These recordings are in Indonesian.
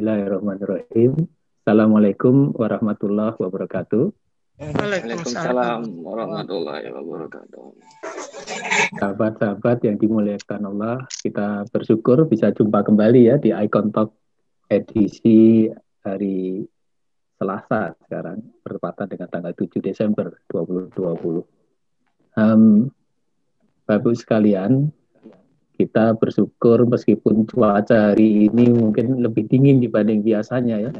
Bismillahirrahmanirrahim. Assalamualaikum warahmatullahi wabarakatuh. Waalaikumsalam warahmatullahi wabarakatuh. Sahabat-sahabat yang dimuliakan Allah, kita bersyukur bisa jumpa kembali ya di Icon Talk edisi hari Selasa sekarang, bertepatan dengan tanggal 7 Desember 2020. Bapak Ibu sekalian, kita bersyukur meskipun cuaca hari ini mungkin lebih dingin dibanding biasanya ya.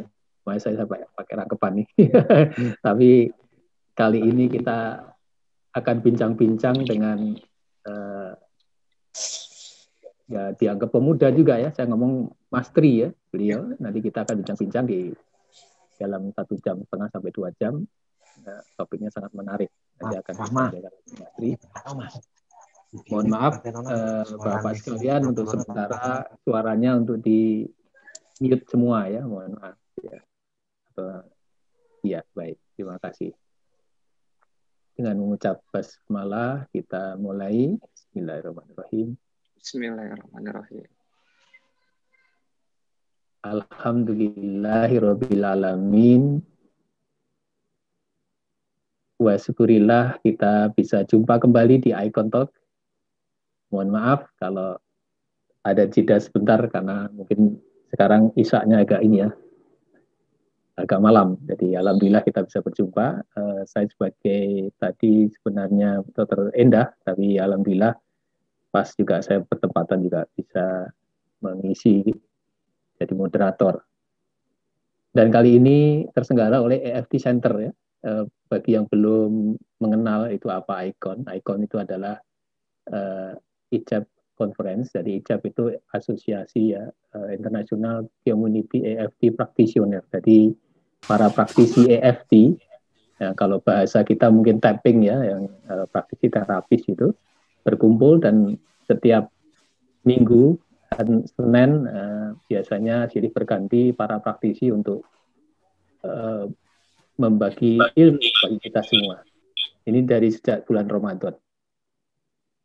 Makanya saya pakai rangkepan nih. Tapi kali ini kita akan bincang-bincang dengan ya dianggap pemuda juga ya. Saya ngomong Mas Tri ya, beliau. Nanti kita akan bincang-bincang di dalam 1 jam setengah sampai 2 jam. Topiknya sangat menarik. Nanti akan disampaikan Mas Tri. Mohon maaf Bapak sekalian untuk sementara suaranya untuk di mute semua ya, mohon maaf ya. Ya baik, terima kasih. Dengan mengucap basmalah kita mulai. Bismillahirrahmanirrahim. Bismillahirrahmanirrahim. Alhamdulillahirabbil alamin. Wa syukurillah kita bisa jumpa kembali di Icon Talk. Mohon maaf kalau ada jeda sebentar karena mungkin sekarang isya-nya agak ini ya, agak malam. Jadi alhamdulillah kita bisa berjumpa. Saya sebagai tadi sebenarnya Dr. Endah, tapi alhamdulillah pas juga saya bertempatan juga bisa mengisi jadi moderator. Dan kali ini terselenggara oleh EFT Center ya. Bagi yang belum mengenal itu apa Icon. Icon itu adalah IJAB Conference, jadi IJAB itu asosiasi ya, International Community EFT Practitioner. Jadi para praktisi EFT, ya, kalau bahasa kita mungkin tapping ya, yang praktisi terapis itu berkumpul dan setiap minggu dan Senin biasanya silih berganti para praktisi untuk membagi ilmu bagi kita semua. Ini dari sejak bulan Ramadan.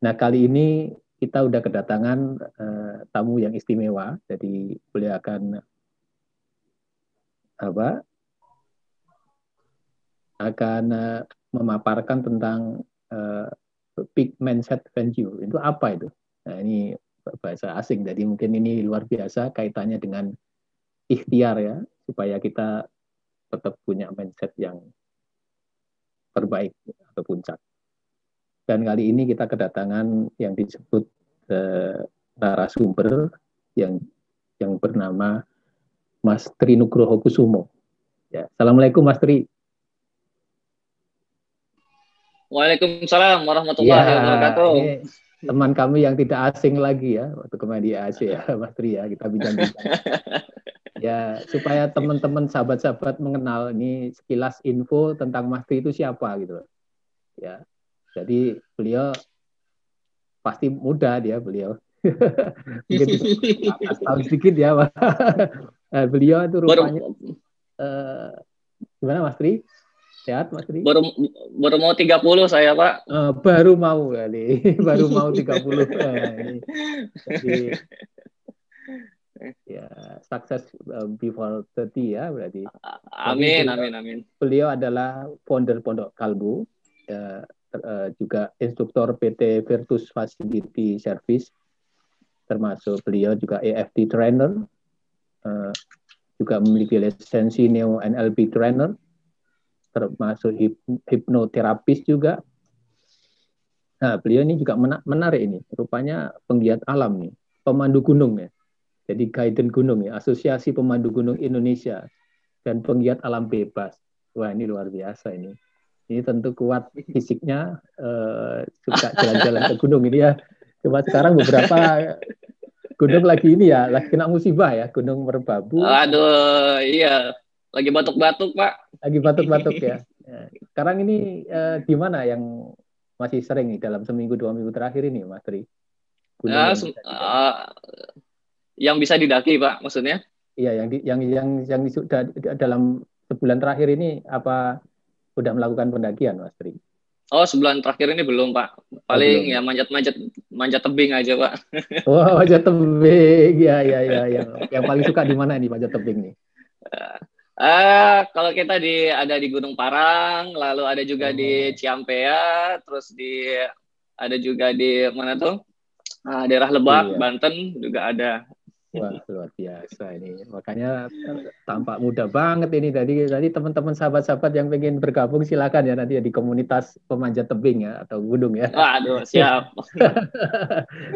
Nah, kali ini kita udah kedatangan tamu yang istimewa, jadi beliau akan memaparkan tentang peak mindset venue. Itu apa itu? Nah, ini bahasa asing, jadi mungkin ini luar biasa kaitannya dengan ikhtiar ya, supaya kita tetap punya mindset yang terbaik atau puncak. Dan kali ini kita kedatangan yang disebut narasumber yang bernama Mas Tri Nugroho Kusumo. Ya, assalamualaikum Mas Tri. Waalaikumsalam warahmatullahi wabarakatuh. Ini teman kami yang tidak asing lagi ya, waktu kemarin di AC ya, Mas Tri ya, kita bincang-bincang. Ya, supaya teman-teman sahabat-sahabat mengenal ini sekilas info tentang Mas Tri itu siapa gitu. Ya. Jadi beliau pasti muda beliau. Mungkin bisa tahun sedikit ya. Beliau itu rupanya gimana Mas Tri? Sehat Mas Tri? Baru mau 30 saya Pak. Baru mau kali. Baru mau 30. Jadi ya sukses before 30 ya berarti. Amin. Beliau adalah founder Pondok Kalbu. Juga instruktur PT Virtus Facility Service, termasuk beliau juga EFT trainer, juga memiliki lisensi Neo NLP trainer, termasuk hipnoterapis juga. Nah, beliau ini juga menarik ini, rupanya penggiat alam nih, pemandu gunung ya, jadi guidance gunung ya, Asosiasi Pemandu Gunung Indonesia dan penggiat alam bebas. Wah, ini luar biasa ini. Ini tentu kuat fisiknya, suka jalan-jalan ke gunung ini ya. Cuma sekarang beberapa gunung lagi ini ya, lagi kena musibah ya, Gunung Merbabu. Aduh, iya. Lagi batuk-batuk, Pak. Lagi batuk-batuk ya. Sekarang ini di mana yang masih sering nih dalam seminggu 2 minggu terakhir ini, Mas Tri? Yang bisa didaki, Pak, maksudnya? Iya, yang sudah dalam sebulan terakhir ini apa udah melakukan pendakian, Mas Tri? Oh, sebulan terakhir ini belum, Pak. Oh, Paling belum. ya manjat tebing aja, Pak. Wah, Panjat Tebing. Ya, ya, ya. Yang paling suka di mana nih Panjat Tebing nih? Kalau kita ada di Gunung Parang, lalu ada juga di Oh, Ciampea, terus ada juga di mana tuh? Daerah Lebak, iya. Banten juga ada. Wah, luar biasa ini. Makanya tampak mudah banget ini. Tadi teman-teman sahabat-sahabat yang pengen bergabung silakan ya nanti ya di komunitas pemanjat tebing ya atau gunung ya. Waduh, siap.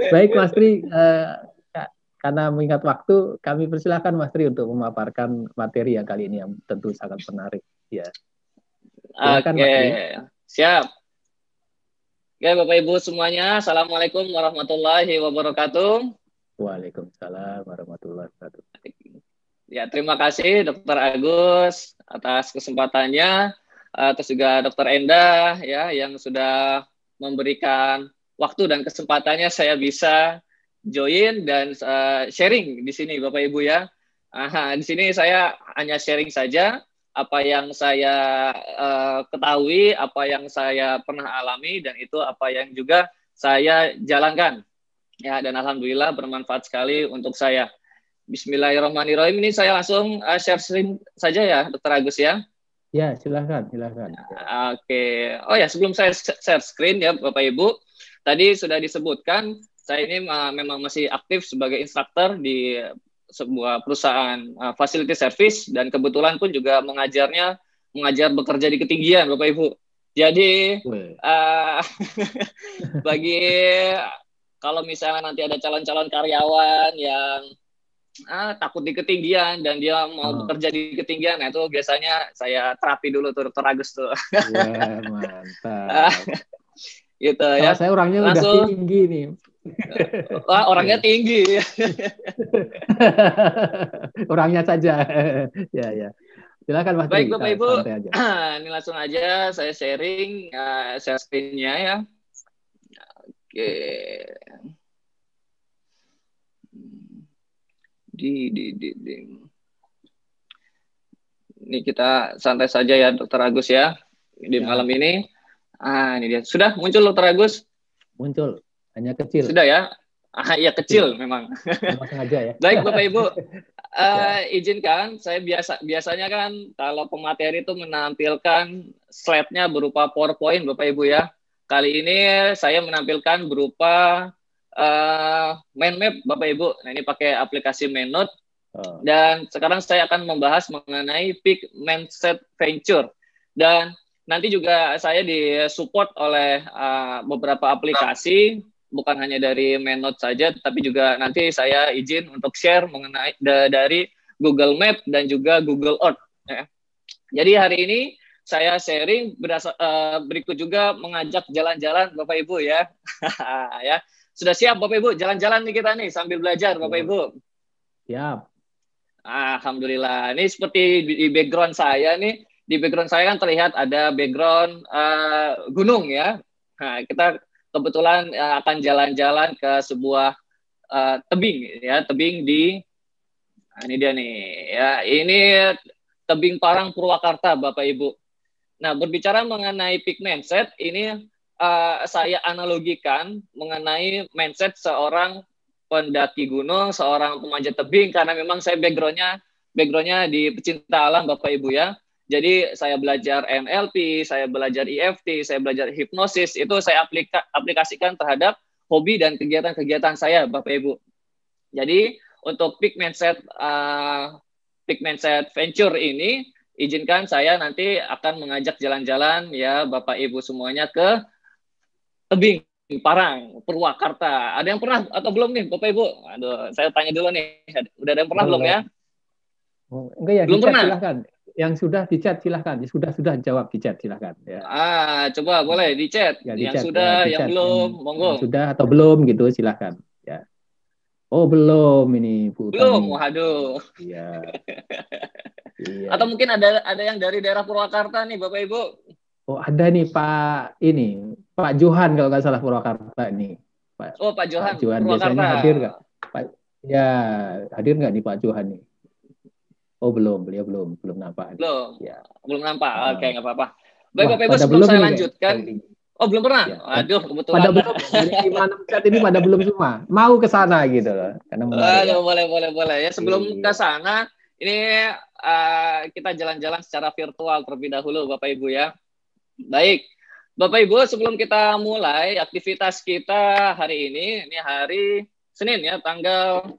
Baik Mas Tri, karena mengingat waktu, kami persilahkan Mas Tri untuk memaparkan materi yang kali ini yang tentu sangat menarik. Ya, silakan Oke, Mas Tri. siap. Oke, Bapak Ibu semuanya, Assalamualaikum warahmatullahi wabarakatuh. Waalaikumsalam warahmatullahi wabarakatuh. Ya, terima kasih Dr. Agus atas kesempatannya, terus juga Dr. Endah ya yang sudah memberikan waktu dan kesempatannya saya bisa join dan sharing di sini Bapak Ibu ya. Di sini saya hanya sharing saja apa yang saya ketahui, apa yang saya pernah alami dan itu apa yang juga saya jalankan. Ya, dan alhamdulillah bermanfaat sekali untuk saya. Bismillahirrahmanirrahim. Ini saya langsung share screen saja ya, Dr. Agus ya. Ya, silakan. Oke. Oh ya, sebelum saya share screen ya, Bapak Ibu, tadi sudah disebutkan saya ini memang masih aktif sebagai instruktur di sebuah perusahaan facility service dan kebetulan pun juga mengajar bekerja di ketinggian, Bapak Ibu. Jadi bagi kalau misalnya nanti ada calon-calon karyawan yang takut di ketinggian dan dia mau bekerja di ketinggian, nah itu biasanya saya terapi dulu tuh Dr. Agus tuh. Wah, mantap. Gitu ya. Saya orangnya langsung, udah tinggi nih. Wah, orangnya tinggi. Orangnya saja. Ya. Silakan Mas Baik Tri. Bapak Ibu, aja. Ini langsung aja saya sharing share screen-nya ya. Oke. Ini kita santai saja ya Dr. Agus ya di malam ini. Ini dia. Sudah muncul Dr. Agus? Muncul, hanya kecil. Sudah ya? Iya kecil memang. Sengaja ya. Baik Bapak Ibu, izinkan saya biasanya kan kalau pemateri itu menampilkan slide-nya berupa PowerPoint Bapak Ibu ya. Kali ini saya menampilkan berupa mind map Bapak Ibu. Nah ini pakai aplikasi MindNote. Dan sekarang saya akan membahas mengenai Peak Mindset Venture. Dan nanti juga saya disupport oleh beberapa aplikasi, bukan hanya dari MindNote saja, tapi juga nanti saya izin untuk share mengenai dari Google Map dan juga Google Earth. Ya. Jadi hari ini saya sharing berikut juga mengajak jalan-jalan Bapak Ibu ya. Ya. Sudah siap Bapak Ibu jalan-jalan nih kita nih sambil belajar Bapak Ibu. Siap. Alhamdulillah. Ini seperti di background saya nih. Di background saya kan terlihat ada background gunung ya. Nah, kita kebetulan akan jalan-jalan ke sebuah tebing ya, tebing ini dia nih ya. Ini tebing Parang Purwakarta Bapak Ibu. Nah, berbicara mengenai peak mindset ini saya analogikan mengenai mindset seorang pendaki gunung, seorang pemanjat tebing karena memang saya backgroundnya di pecinta alam Bapak Ibu ya. Jadi saya belajar NLP, saya belajar EFT, saya belajar hipnosis, itu saya aplikasikan terhadap hobi dan kegiatan-kegiatan saya Bapak Ibu. Jadi untuk peak mindset venture ini, izinkan saya nanti akan mengajak jalan-jalan ya Bapak Ibu semuanya ke tebing Parang, Purwakarta. Ada yang pernah atau belum nih Bapak Ibu? Aduh, saya tanya dulu nih. Udah ada yang pernah belum ya? Enggak ya, belum pernah. Silahkan. Yang sudah di chat silahkan. Sudah jawab di chat silahkan. Ya. Coba boleh di chat. Ya, yang chat, sudah, ya, yang belum, monggo. Yang sudah atau belum gitu silahkan. Ya. Oh belum ini Bu. Belum, waduh. Iya. Atau mungkin ada yang dari daerah Purwakarta nih Bapak Ibu. Oh ada nih Pak Johan kalau nggak salah Purwakarta nih. Pak Johan. Pak Johan biasanya hadir nggak? Ya hadir nggak nih Pak Johan nih? Oh beliau belum nampak. Belum, ya. Belum nampak. Oke, nggak apa-apa. Baik Bapak Ibu, sebelum belum saya lanjutkan. Oh, belum pernah. Ya, Aduh, pada kebetulan. belum, dari 5-6 chat ini pada belum semua. Mau ke sana gitu loh, karena menarik ya. Aduh, boleh. Ya, sebelum ke Iya. sana, ini kita jalan-jalan secara virtual terlebih dahulu, Bapak Ibu ya. Baik, Bapak Ibu, sebelum kita mulai aktivitas kita hari ini hari Senin ya, tanggal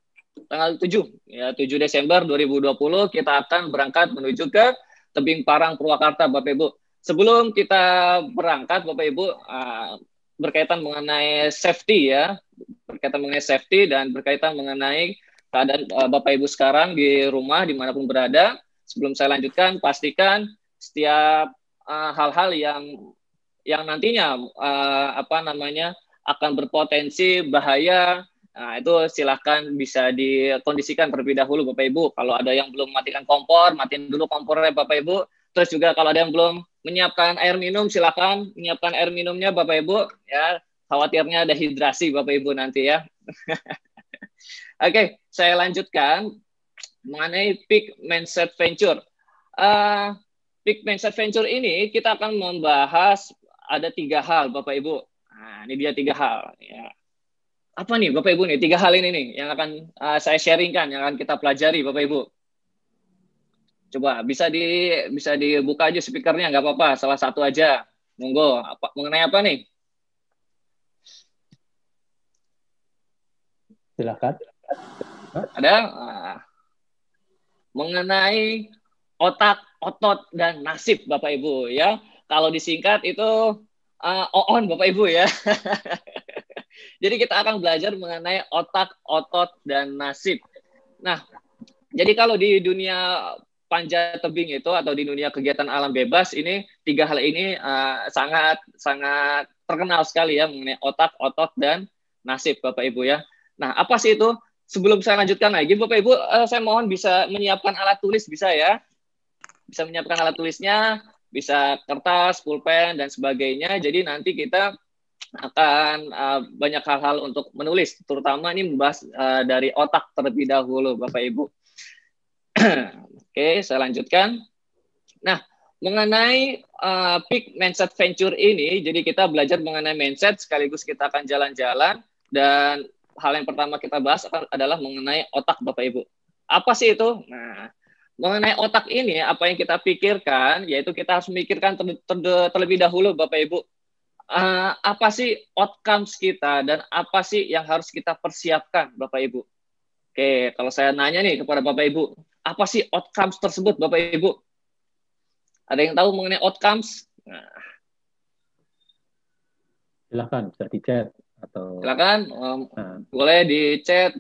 7 ya, 7 Desember 2020 kita akan berangkat menuju ke Tebing Parang Purwakarta, Bapak Ibu. Sebelum kita berangkat, Bapak Ibu, berkaitan mengenai safety ya, dan berkaitan mengenai keadaan Bapak Ibu sekarang di rumah dimanapun berada. Sebelum saya lanjutkan, pastikan setiap hal-hal yang nantinya akan berpotensi bahaya. Nah, itu silahkan bisa dikondisikan terlebih dahulu Bapak Ibu. Kalau ada yang belum matikan kompor, matiin dulu kompornya Bapak Ibu. Terus juga kalau ada yang belum menyiapkan air minum, silahkan menyiapkan air minumnya Bapak Ibu. Ya, khawatirnya ada hidrasi Bapak Ibu nanti ya. Oke, saya lanjutkan mengenai Peak Mindset Venture. Peak Mindset Venture ini kita akan membahas ada 3 hal Bapak Ibu. Nah, ini dia 3 hal. Ya. Apa nih Bapak Ibu nih 3 hal ini nih yang akan saya sharingkan, yang akan kita pelajari Bapak Ibu. Coba bisa dibuka aja speakernya, nggak apa-apa, salah satu aja. Monggo, mengenai apa nih? Silakan. Ada mengenai otak, otot, dan nasib Bapak Ibu ya. Kalau disingkat itu OON Bapak Ibu ya. Jadi kita akan belajar mengenai otak, otot, dan nasib. Nah, jadi kalau di dunia panjat tebing itu atau di dunia kegiatan alam bebas ini 3 hal ini sangat terkenal sekali ya mengenai otak, otot, dan nasib Bapak Ibu ya. Nah, apa sih itu? Sebelum saya lanjutkan lagi, Bapak Ibu, saya mohon bisa menyiapkan alat tulis, bisa ya? Bisa menyiapkan alat tulisnya, bisa kertas, pulpen, dan sebagainya. Jadi nanti kita akan banyak hal-hal untuk menulis, terutama ini membahas dari otak terlebih dahulu, Bapak Ibu. Oke, saya lanjutkan. Nah, mengenai Peak Mindset Venture ini, jadi kita belajar mengenai mindset, sekaligus kita akan jalan-jalan, dan hal yang pertama kita bahas adalah mengenai otak, Bapak Ibu. Apa sih itu? Nah, mengenai otak ini, apa yang kita pikirkan, yaitu kita harus memikirkan terlebih dahulu, Bapak Ibu. Apa sih outcomes kita dan apa sih yang harus kita persiapkan Bapak Ibu? Oke, kalau saya nanya nih kepada Bapak Ibu, apa sih outcomes tersebut Bapak Ibu? Ada yang tahu mengenai outcomes? Nah. Silakan, bisa di chat atau silakan boleh di chat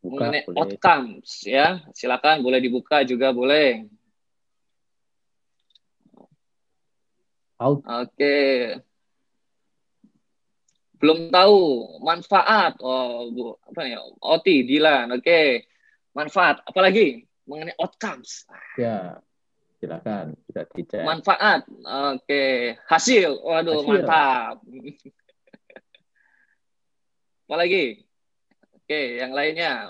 mengenai boleh. Outcomes ya. Silakan boleh dibuka juga boleh. Oke. Belum tahu manfaat. Bu, apa ya? OT, Dilan. Oke. Manfaat. Apalagi mengenai outcomes. Ya, silakan bisa dicek. Manfaat. Oke. Hasil. Waduh, mantap. Apalagi? Oke, yang lainnya.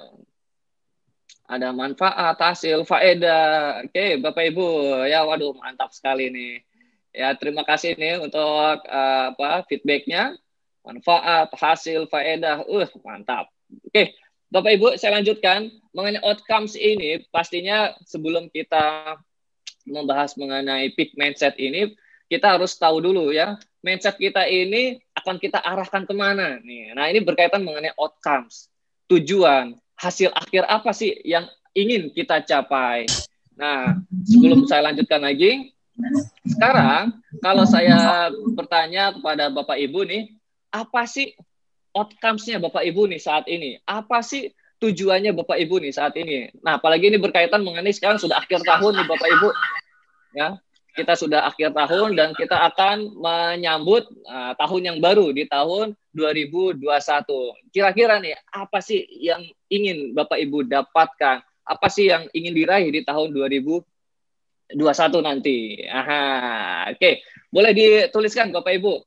Ada manfaat, hasil, faedah. Oke, Bapak Ibu. Ya, waduh, mantap sekali nih. Ya, terima kasih nih untuk feedbacknya. Manfaat, hasil, faedah, mantap. Oke, Bapak Ibu, saya lanjutkan mengenai outcomes ini. Pastinya sebelum kita membahas mengenai peak mindset ini, kita harus tahu dulu ya, mindset kita ini akan kita arahkan kemana nih. Nah, ini berkaitan mengenai outcomes, tujuan, hasil akhir apa sih yang ingin kita capai. Nah, sebelum saya lanjutkan lagi, sekarang kalau saya bertanya kepada Bapak Ibu nih, apa sih outcomes-nya Bapak Ibu nih saat ini? Apa sih tujuannya Bapak Ibu nih saat ini? Nah, apalagi ini berkaitan mengenai sekarang sudah akhir tahun nih Bapak Ibu. Ya, kita sudah akhir tahun dan kita akan menyambut tahun yang baru di tahun 2021. Kira-kira nih, apa sih yang ingin Bapak Ibu dapatkan? Apa sih yang ingin diraih di tahun 2021 nanti? Oke. Boleh dituliskan Bapak Ibu.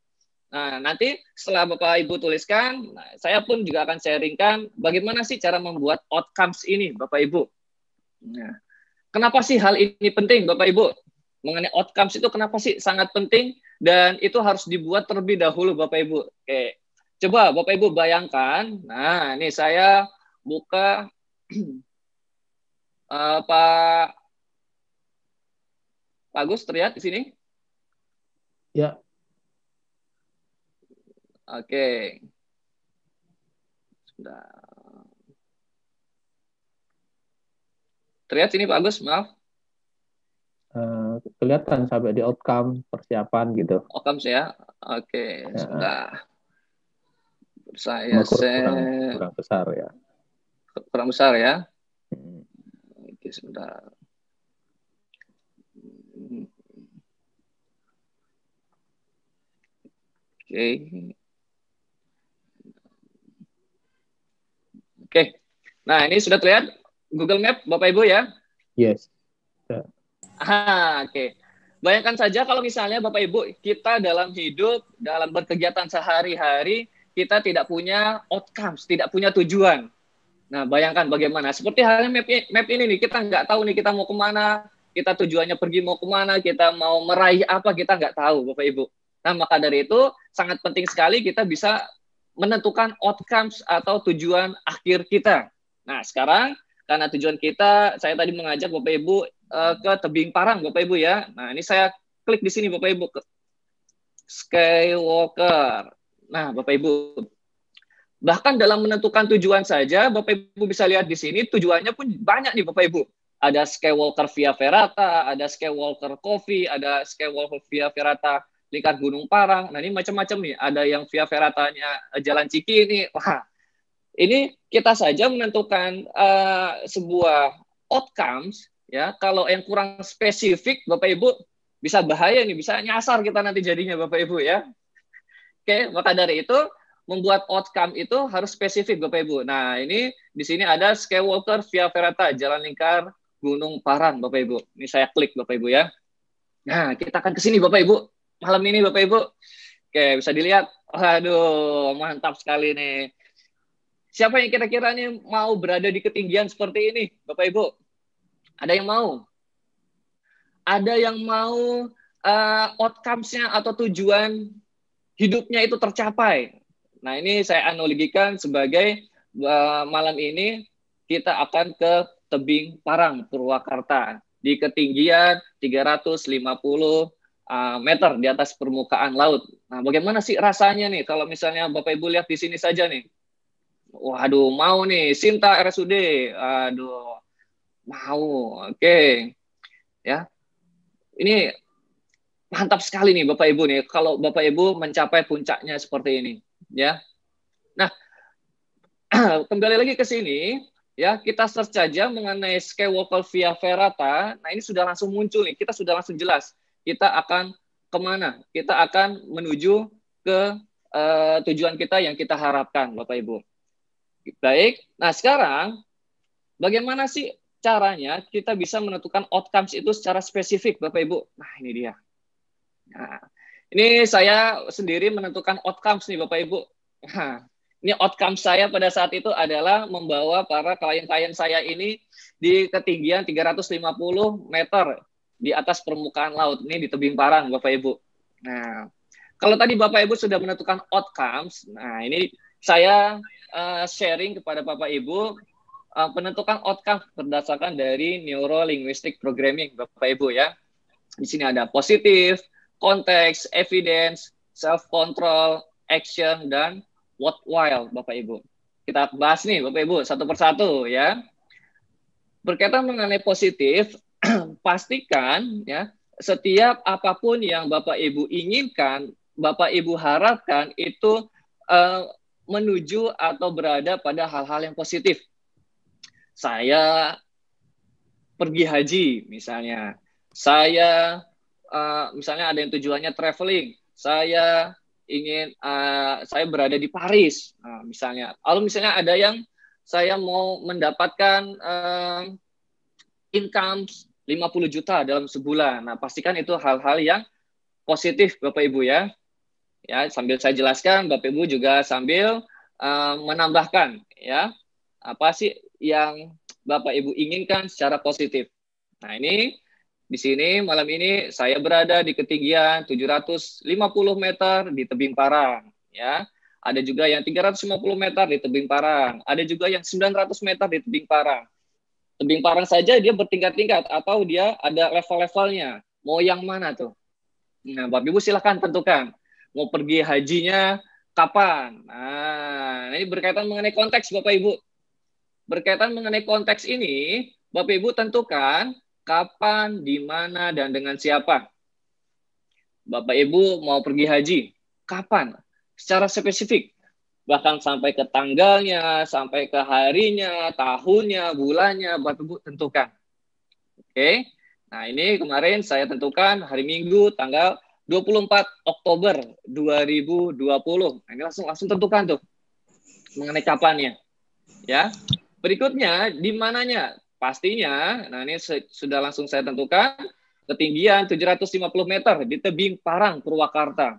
Nah, nanti setelah Bapak Ibu tuliskan, saya pun juga akan sharingkan bagaimana sih cara membuat outcomes ini, Bapak Ibu. Nah, kenapa sih hal ini penting, Bapak Ibu? Mengenai outcomes itu kenapa sih sangat penting? dan itu harus dibuat terlebih dahulu Bapak Ibu. Oke. Coba Bapak Ibu bayangkan. Nah, ini saya buka Pak Agus terlihat di sini? Ya. Oke. Sudah. Terlihat sini Pak Agus, maaf. Kelihatan sampai di outcome persiapan gitu. Outcome ya. Oke, sudah. Saya kurang besar ya. Kurang besar ya. Oke, sebentar. Oke. Oke. Nah, ini sudah terlihat Google Map Bapak Ibu ya? Yes. Oke. Bayangkan saja kalau misalnya Bapak Ibu, kita dalam hidup, dalam berkegiatan sehari-hari, kita tidak punya outcomes, tidak punya tujuan. Nah, bayangkan bagaimana. Seperti halnya map ini nih, kita nggak tahu nih kita mau kemana, kita tujuannya pergi mau kemana, kita mau meraih apa, kita nggak tahu, Bapak Ibu. Nah, maka dari itu, sangat penting sekali kita bisa menentukan outcomes atau tujuan akhir kita. Nah, sekarang, karena tujuan kita, saya tadi mengajak Bapak Ibu ke tebing Parang, Bapak Ibu ya. Nah, ini saya klik di sini, Bapak Ibu. Skywalker. Nah, Bapak Ibu. Bahkan dalam menentukan tujuan saja, Bapak Ibu bisa lihat di sini, tujuannya pun banyak nih, Bapak Ibu. Ada Skywalker Via Ferrata, ada Skywalker Coffee, ada Skywalker Via Ferrata lingkar Gunung Parang. Nah, ini macam-macam nih. Ada yang Via Ferratanya Jalan Cikini. Wah, ini kita saja menentukan sebuah outcomes, ya. Kalau yang kurang spesifik, Bapak Ibu, bisa bahaya nih, bisa nyasar kita nanti jadinya, Bapak Ibu ya. Oke, maka dari itu membuat outcome itu harus spesifik, Bapak Ibu. Nah, ini di sini ada Skywalker Via Ferrata, Jalan Lingkar Gunung Parang, Bapak Ibu. Ini saya klik, Bapak Ibu ya. Nah, kita akan ke sini, Bapak Ibu. Malam ini, Bapak Ibu. Oke, bisa dilihat. Waduh, mantap sekali nih. Siapa yang kira-kira nih mau berada di ketinggian seperti ini, Bapak Ibu? Ada yang mau? Ada yang mau outcomes-nya atau tujuan hidupnya itu tercapai? Nah, ini saya analogikan sebagai malam ini kita akan ke tebing Parang, Purwakarta, di ketinggian 350 meter di atas permukaan laut. Nah, bagaimana sih rasanya nih kalau misalnya Bapak Ibu lihat di sini saja nih? Waduh, mau nih, Sinta RSUD. Aduh, mau. Oke. Ya. Ini mantap sekali nih Bapak Ibu nih kalau Bapak Ibu mencapai puncaknya seperti ini, ya. Nah, kembali lagi ke sini, ya, kita search saja mengenai Skywalker Via Ferrata. Nah, ini sudah langsung muncul nih, kita sudah langsung jelas. Kita akan kemana? Kita akan menuju ke tujuan kita yang kita harapkan, Bapak Ibu. Baik, nah sekarang bagaimana sih caranya kita bisa menentukan outcomes itu secara spesifik, Bapak Ibu? Nah, ini dia. Nah, ini saya sendiri menentukan outcomes nih, Bapak Ibu. Nah, ini outcome saya pada saat itu adalah membawa para klien-klien saya ini di ketinggian 350 meter di atas permukaan laut. Ini di tebing Parang, Bapak Ibu. Nah, kalau tadi Bapak Ibu sudah menentukan outcomes, nah ini saya sharing kepada Bapak Ibu penentukan outcome berdasarkan dari Neuro-Linguistic Programming, Bapak Ibu ya. Di sini ada positif, konteks, evidence, self-control, action, dan worthwhile, Bapak Ibu. Kita bahas nih, Bapak Ibu, satu persatu ya. Berkaitan mengenai positif, pastikan ya setiap apapun yang Bapak Ibu inginkan, Bapak Ibu harapkan itu menuju atau berada pada hal-hal yang positif. Saya pergi haji misalnya, saya misalnya ada yang tujuannya traveling, saya ingin saya berada di Paris misalnya. Lalu misalnya ada yang saya mau mendapatkan income 50 juta dalam sebulan. Nah, pastikan itu hal-hal yang positif Bapak Ibu ya. Ya, sambil saya jelaskan, Bapak Ibu juga sambil menambahkan ya. Apa sih yang Bapak Ibu inginkan secara positif. Nah, ini Di sini malam ini saya berada di ketinggian 750 meter di tebing Parang, ya. Ada juga yang 350 meter di tebing Parang, ada juga yang 900 meter di tebing Parang. Tebing Parang saja dia bertingkat-tingkat atau dia ada level-levelnya. Mau yang mana tuh? Nah, Bapak Ibu silahkan tentukan. Mau pergi hajinya kapan? Nah, ini berkaitan mengenai konteks Bapak Ibu. Berkaitan mengenai konteks ini, Bapak Ibu tentukan kapan, di mana, dan dengan siapa. Bapak Ibu mau pergi haji, kapan? Secara spesifik. Bahkan sampai ke tanggalnya, sampai ke harinya, tahunnya, bulannya, Bapak Ibu tentukan. Oke. Nah, ini kemarin saya tentukan hari Minggu tanggal 24 Oktober 2020. Nah, ini langsung tentukan tuh mengenai kapannya. Ya. Berikutnya, di mananya? Pastinya, nah ini sudah langsung saya tentukan, ketinggian 750 meter di tebing Parang, Purwakarta.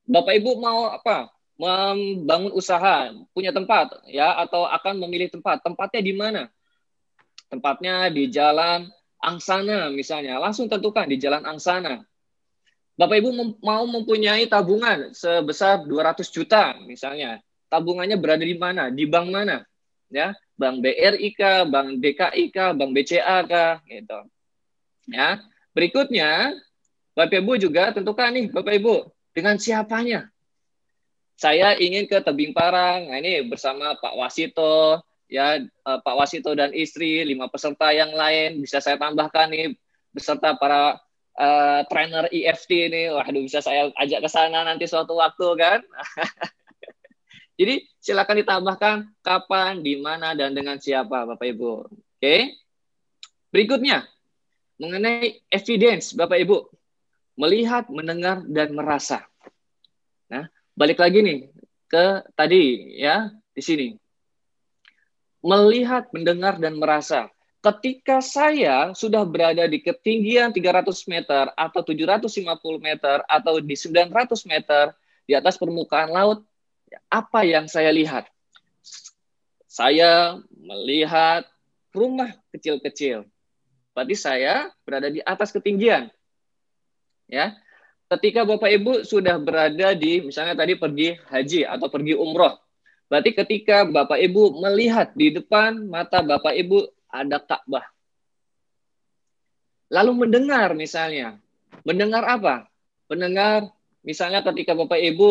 Bapak Ibu mau apa? Membangun usaha, punya tempat, ya, atau akan memilih tempat. Tempatnya di mana? Tempatnya di Jalan Angsana, misalnya. Langsung tentukan di Jalan Angsana. Bapak Ibu mau mempunyai tabungan sebesar 200 juta, misalnya. Tabungannya berada di mana? Di bank mana? Ya, Bank BRI kah, Bank DKI kah, Bank BCA kah, gitu. Ya, berikutnya Bapak Ibu juga tentukan nih Bapak Ibu dengan siapanya. Saya ingin ke tebing Parang. Nah, ini bersama Pak Wasito, ya, Pak Wasito dan istri, 5 peserta yang lain bisa saya tambahkan nih beserta para trainer EFT ini. Waduh, bisa saya ajak ke sana nanti suatu waktu kan. Jadi silakan ditambahkan kapan, di mana, dan dengan siapa, Bapak Ibu. Oke. Berikutnya, mengenai evidence, Bapak Ibu. Melihat, mendengar, dan merasa. Nah, balik lagi nih ke tadi, ya, di sini. Melihat, mendengar, dan merasa. Ketika saya sudah berada di ketinggian 300 meter, atau 750 meter, atau di 900 meter, di atas permukaan laut, apa yang saya lihat? Saya melihat rumah kecil-kecil. Berarti saya berada di atas ketinggian. Ya. Ketika Bapak Ibu sudah berada di, misalnya tadi pergi haji atau pergi umroh. Berarti ketika Bapak Ibu melihat di depan mata Bapak Ibu ada Ka'bah. Lalu mendengar misalnya. Mendengar apa? Mendengar misalnya ketika Bapak Ibu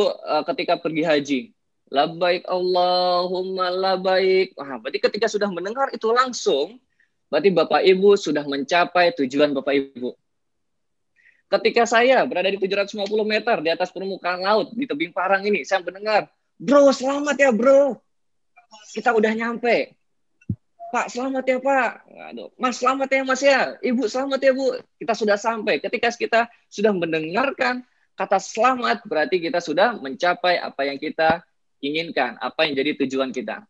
ketika pergi haji. Labbaik Allahumma labbaik. Wah, berarti ketika sudah mendengar itu langsung, berarti Bapak Ibu sudah mencapai tujuan Bapak Ibu. Ketika saya berada di 750 meter di atas permukaan laut di tebing Parang ini, saya mendengar, bro selamat ya bro, kita udah nyampe. Pak selamat ya Pak, aduh, Mas selamat ya Mas ya, Ibu selamat ya Bu, kita sudah sampai. Ketika kita sudah mendengarkan kata selamat, berarti kita sudah mencapai apa yang kita inginkan, apa yang jadi tujuan kita.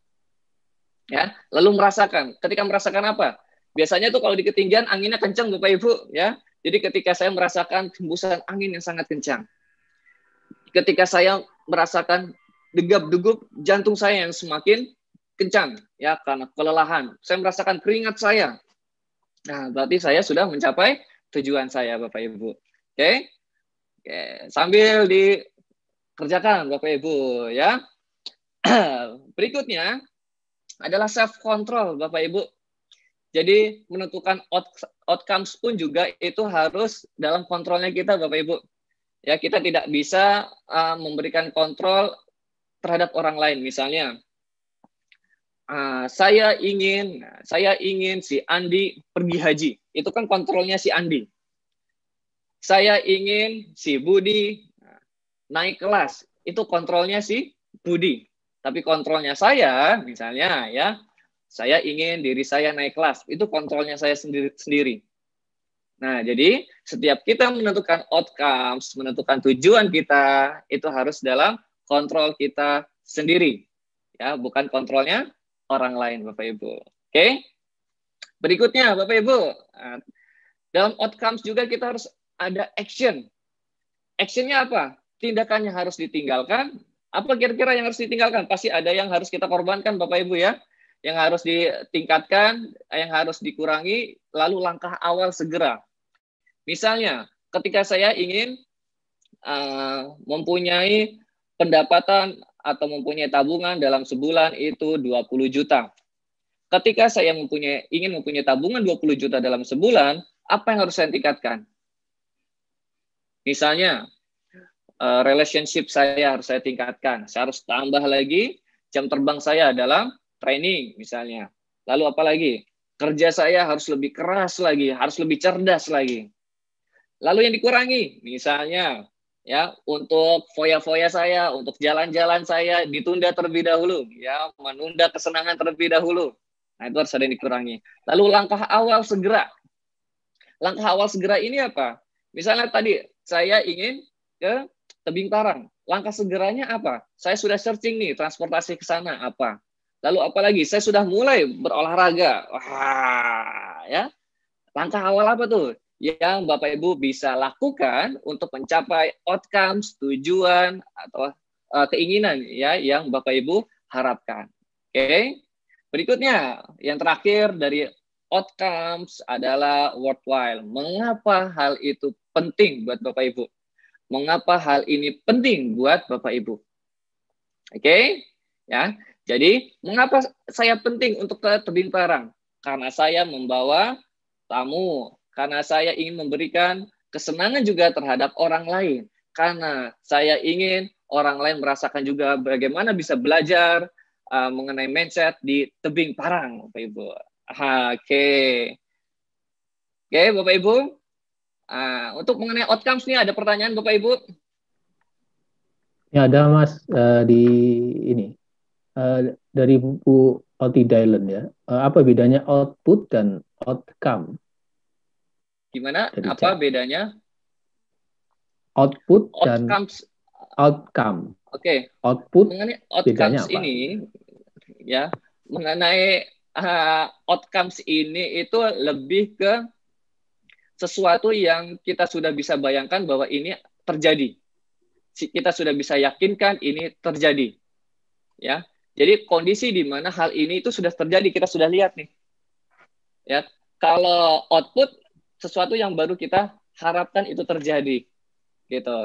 Ya, lalu merasakan. Ketika merasakan apa? Biasanya tuh kalau di ketinggian anginnya kencang Bapak Ibu, ya. Jadi ketika saya merasakan hembusan angin yang sangat kencang. Ketika saya merasakan degap-degup jantung saya yang semakin kencang, ya, karena kelelahan. Saya merasakan keringat saya. Nah, berarti saya sudah mencapai tujuan saya Bapak Ibu. Oke? Oke, sambil dikerjakan Bapak Ibu, ya. Berikutnya adalah self control Bapak Ibu. Jadi menentukan outcomes pun juga itu harus dalam kontrolnya kita Bapak Ibu. Ya, kita tidak bisa memberikan kontrol terhadap orang lain. Misalnya saya ingin si Andi pergi haji. Itu kan kontrolnya si Andi. Saya ingin si Budi naik kelas. Itu kontrolnya si Budi. Tapi kontrolnya saya, misalnya ya, saya ingin diri saya naik kelas. Itu kontrolnya saya sendiri. Nah, jadi setiap kita menentukan outcomes, menentukan tujuan kita, itu harus dalam kontrol kita sendiri. Ya, bukan kontrolnya orang lain, Bapak Ibu. Oke? Berikutnya, Bapak Ibu, dalam outcomes juga kita harus ada action. Actionnya apa? Tindakannya harus ditinggalkan. Apa kira-kira yang harus ditinggalkan? Pasti ada yang harus kita korbankan, Bapak Ibu ya. Yang harus ditingkatkan, yang harus dikurangi, lalu langkah awal segera. Misalnya, ketika saya ingin mempunyai pendapatan atau mempunyai tabungan dalam sebulan itu 20 juta. Ketika saya ingin mempunyai tabungan 20 juta dalam sebulan, apa yang harus saya tingkatkan? Misalnya, relationship saya harus saya tingkatkan. Saya harus tambah lagi jam terbang saya dalam training misalnya. Lalu apa lagi? Kerja saya harus lebih keras lagi, harus lebih cerdas lagi. Lalu yang dikurangi, misalnya ya untuk foya-foya saya, untuk jalan-jalan saya ditunda terlebih dahulu, ya menunda kesenangan terlebih dahulu. Nah itu harus ada yang dikurangi. Lalu langkah awal segera. Langkah awal segera ini apa? Misalnya tadi saya ingin ke Tebing Parang. Langkah segeranya apa? Saya sudah searching nih transportasi ke sana apa. Lalu apalagi saya sudah mulai berolahraga. Wah, ya. Langkah awal apa tuh? Yang Bapak Ibu bisa lakukan untuk mencapai outcomes, tujuan atau keinginan ya yang Bapak Ibu harapkan. Oke. Berikutnya, yang terakhir dari outcomes adalah worthwhile. Mengapa hal itu penting buat Bapak Ibu? Mengapa hal ini penting buat Bapak Ibu? Oke, ya. Jadi, mengapa saya penting untuk ke Tebing Parang? Karena saya membawa tamu, karena saya ingin memberikan kesenangan juga terhadap orang lain, karena saya ingin orang lain merasakan juga bagaimana bisa belajar mengenai mindset di Tebing Parang, Bapak Ibu. Oke, Bapak Ibu. Untuk mengenai outcomes nih ada pertanyaan Bapak Ibu? Ya ada Mas di ini dari buku Oti Dylan ya. Apa bedanya output dan outcome? Gimana? Apa bedanya? Output outcomes. Dan outcome. Oke. Output mengenai outcomes ini ya, mengenai outcomes ini itu lebih ke sesuatu yang kita sudah bisa bayangkan bahwa ini terjadi. Kita sudah bisa yakinkan ini terjadi. Ya. Jadi kondisi di mana hal ini itu sudah terjadi, kita sudah lihat nih. Ya. Kalau output sesuatu yang baru kita harapkan itu terjadi. Gitu.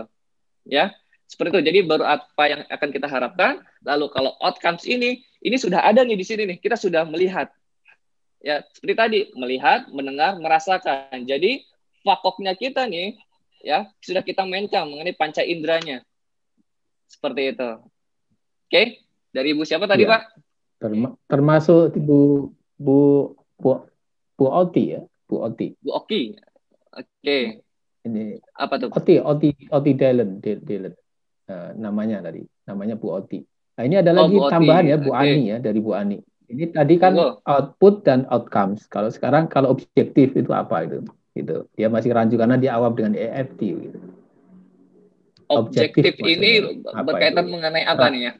Ya. Seperti itu. Jadi baru apa yang akan kita harapkan, lalu kalau outcomes ini sudah ada nih di sini nih, kita sudah melihat. Ya, seperti tadi, melihat, mendengar, merasakan. Jadi fakoknya kita nih, ya sudah kita mainkan mengenai panca inderanya. Seperti itu. Oke, dari Ibu siapa tadi, Pak? Termasuk Bu Oti ya, Bu Oti. Bu Oki. Oke. Ini apa tuh? Oti Dylan. Namanya tadi, namanya Bu Oti. Nah, ini ada lagi tambahan ya, Bu Ani ya, dari Bu Ani. Ini tadi kan output dan outcomes. Kalau sekarang kalau objektif itu apa itu? Gitu. Dia masih rancu karena dia awam dengan EFT gitu. Objektif ini berkaitan mengenai apa nih ya?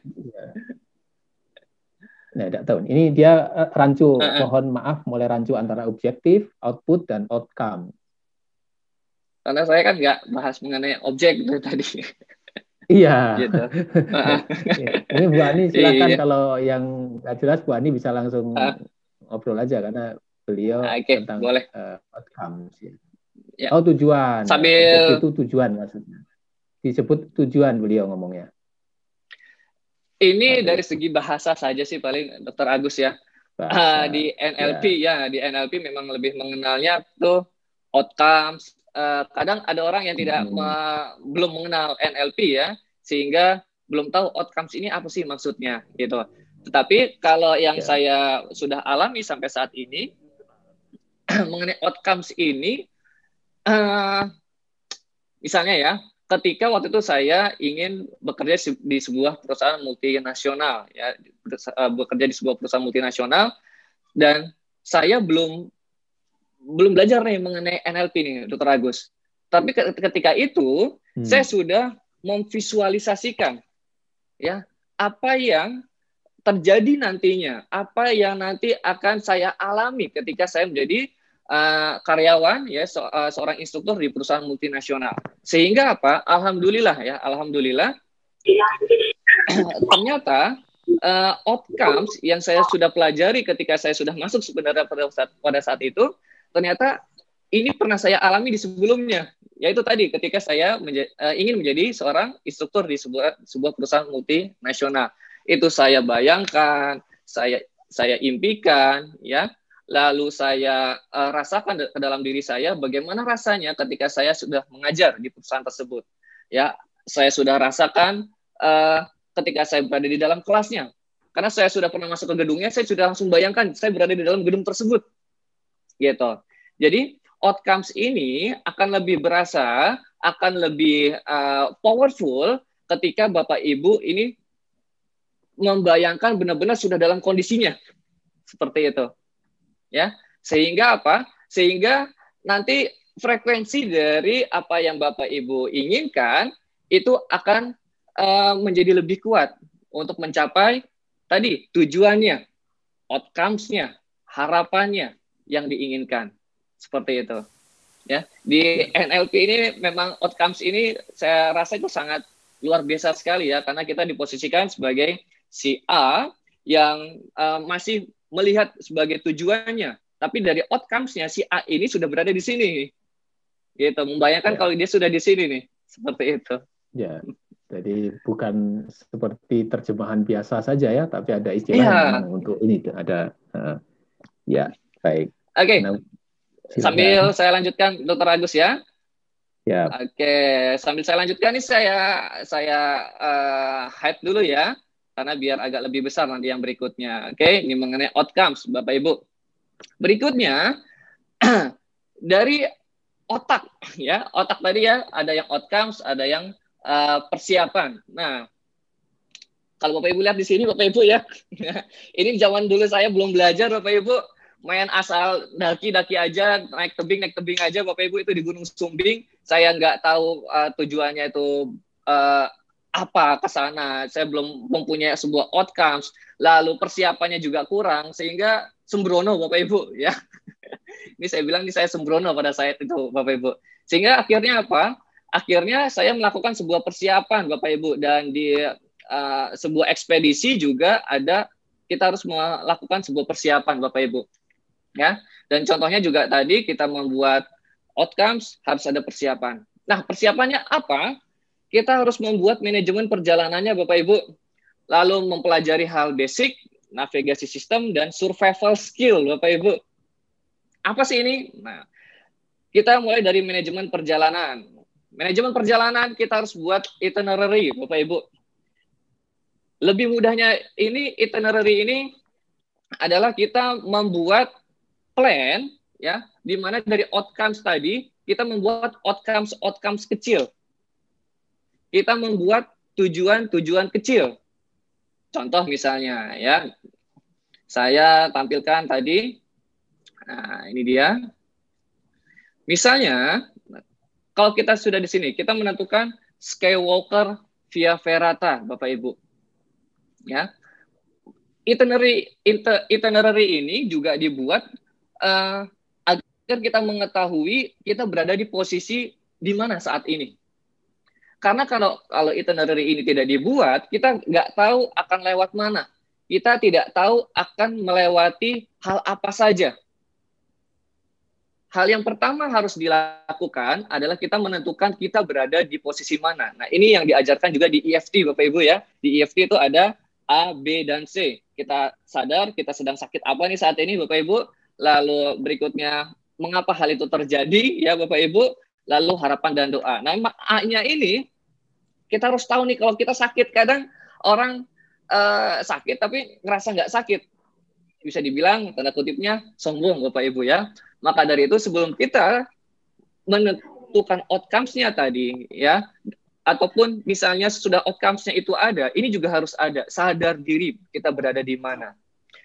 Nah, tidak tahu. Ini dia rancu, mohon maaf, mulai rancu antara objektif, output, dan outcome. Karena saya kan nggak bahas mengenai objek itu tadi. Iya. Gitu. Ini Bu Ani silakan kalau yang nggak jelas Bu Ani bisa langsung ngobrol aja karena beliau tentang outcomes. Ya. Oh tujuan. Sambil itu tujuan maksudnya. Disebut tujuan beliau ngomongnya. Ini dari segi bahasa saja sih paling Dr. Agus ya. Di NLP ya, di NLP memang lebih mengenalnya tuh outcomes. Kadang ada orang yang belum mengenal NLP ya, sehingga belum tahu outcomes ini apa sih maksudnya gitu. Tetapi kalau yang saya sudah alami sampai saat ini mengenai outcomes ini, misalnya ya, ketika waktu itu saya ingin bekerja di sebuah perusahaan multinasional ya, bekerja di sebuah perusahaan multinasional dan saya belum belajar nih mengenai NLP nih, Dr. Agus. Tapi ketika itu saya sudah memvisualisasikan ya apa yang terjadi nantinya, apa yang nanti akan saya alami ketika saya menjadi karyawan ya seorang instruktur di perusahaan multinasional. Sehingga apa? Alhamdulillah ya, alhamdulillah. Ternyata outcomes yang saya sudah pelajari ketika saya sudah masuk sebenarnya pada saat itu ternyata ini pernah saya alami di sebelumnya, yaitu tadi ketika saya ingin menjadi seorang instruktur di sebuah perusahaan multinasional. Itu saya bayangkan, saya impikan, ya. Lalu saya rasakan ke dalam diri saya bagaimana rasanya ketika saya sudah mengajar di perusahaan tersebut. Ya, saya sudah rasakan ketika saya berada di dalam kelasnya. Karena saya sudah pernah masuk ke gedungnya, saya sudah langsung bayangkan saya berada di dalam gedung tersebut. Gitu. Jadi outcomes ini akan lebih berasa, akan lebih powerful ketika Bapak Ibu ini membayangkan benar-benar sudah dalam kondisinya. Seperti itu. Ya. Sehingga apa? Sehingga nanti frekuensi dari apa yang Bapak Ibu inginkan itu akan menjadi lebih kuat untuk mencapai tadi tujuannya, outcomes-nya, harapannya yang diinginkan. Seperti itu. Ya, di NLP ini memang outcomes ini saya rasa itu sangat luar biasa sekali ya, karena kita diposisikan sebagai si A yang masih melihat sebagai tujuannya, tapi dari outcomes-nya si A ini sudah berada di sini, gitu. Membayangkan kalau dia sudah di sini nih, seperti itu. Ya, jadi bukan seperti terjemahan biasa saja ya, tapi ada istilah yang memang untuk ini ada. Ya, baik. Oke. Sambil saya lanjutkan, Dr. Agus ya. Ya. Oke, sambil saya lanjutkan nih saya hype dulu ya, karena biar agak lebih besar nanti yang berikutnya. Oke, ini mengenai outcomes, Bapak Ibu. Berikutnya dari otak ya, otak tadi ya, ada yang outcomes, ada yang persiapan. Nah, kalau Bapak Ibu lihat di sini Bapak Ibu ya, ini zaman dulu saya belum belajar Bapak Ibu, main asal daki-daki aja, naik tebing aja Bapak Ibu, itu di Gunung Sumbing. Saya nggak tahu tujuannya itu apa ke sana. Saya belum mempunyai sebuah outcomes, lalu persiapannya juga kurang, sehingga sembrono Bapak Ibu ya. Ini saya bilang ini saya sembrono pada saat itu Bapak Ibu. Sehingga akhirnya apa? Akhirnya saya melakukan sebuah persiapan Bapak Ibu, dan di sebuah ekspedisi juga ada, kita harus melakukan sebuah persiapan Bapak Ibu. Ya, dan contohnya juga tadi kita membuat outcomes harus ada persiapan. Nah, persiapannya apa? Kita harus membuat manajemen perjalanannya Bapak Ibu, lalu mempelajari hal basic, navigasi sistem, dan survival skill Bapak Ibu. Apa sih ini? Nah, kita mulai dari manajemen perjalanan. Manajemen perjalanan kita harus buat itinerary Bapak Ibu. Lebih mudahnya ini itinerary ini adalah kita membuat plan ya, di mana dari outcomes tadi kita membuat outcomes kecil. Kita membuat tujuan kecil. Contoh misalnya ya, saya tampilkan tadi. Nah, ini dia. Misalnya kalau kita sudah di sini, kita menentukan Skywalker Via Ferrata, Bapak Ibu. Ya. Itinerary ini juga dibuat agar kita mengetahui kita berada di posisi di mana saat ini. Karena kalau itinerary ini tidak dibuat, kita nggak tahu akan lewat mana. Kita tidak tahu akan melewati hal apa saja. Hal yang pertama harus dilakukan adalah kita menentukan kita berada di posisi mana. Nah, ini yang diajarkan juga di EFT, Bapak Ibu ya. Di EFT itu ada A, B, dan C. Kita sadar kita sedang sakit apa nih saat ini Bapak Ibu, lalu berikutnya mengapa hal itu terjadi ya Bapak Ibu, lalu harapan dan doa. Nah, A-nya ini kita harus tahu nih, kalau kita sakit, kadang orang sakit tapi ngerasa nggak sakit, bisa dibilang tanda kutipnya sombong Bapak Ibu ya. Maka dari itu sebelum kita menentukan outcomes-nya tadi ya, ataupun misalnya sudah outcomes-nya itu ada, ini juga harus ada sadar diri kita berada di mana.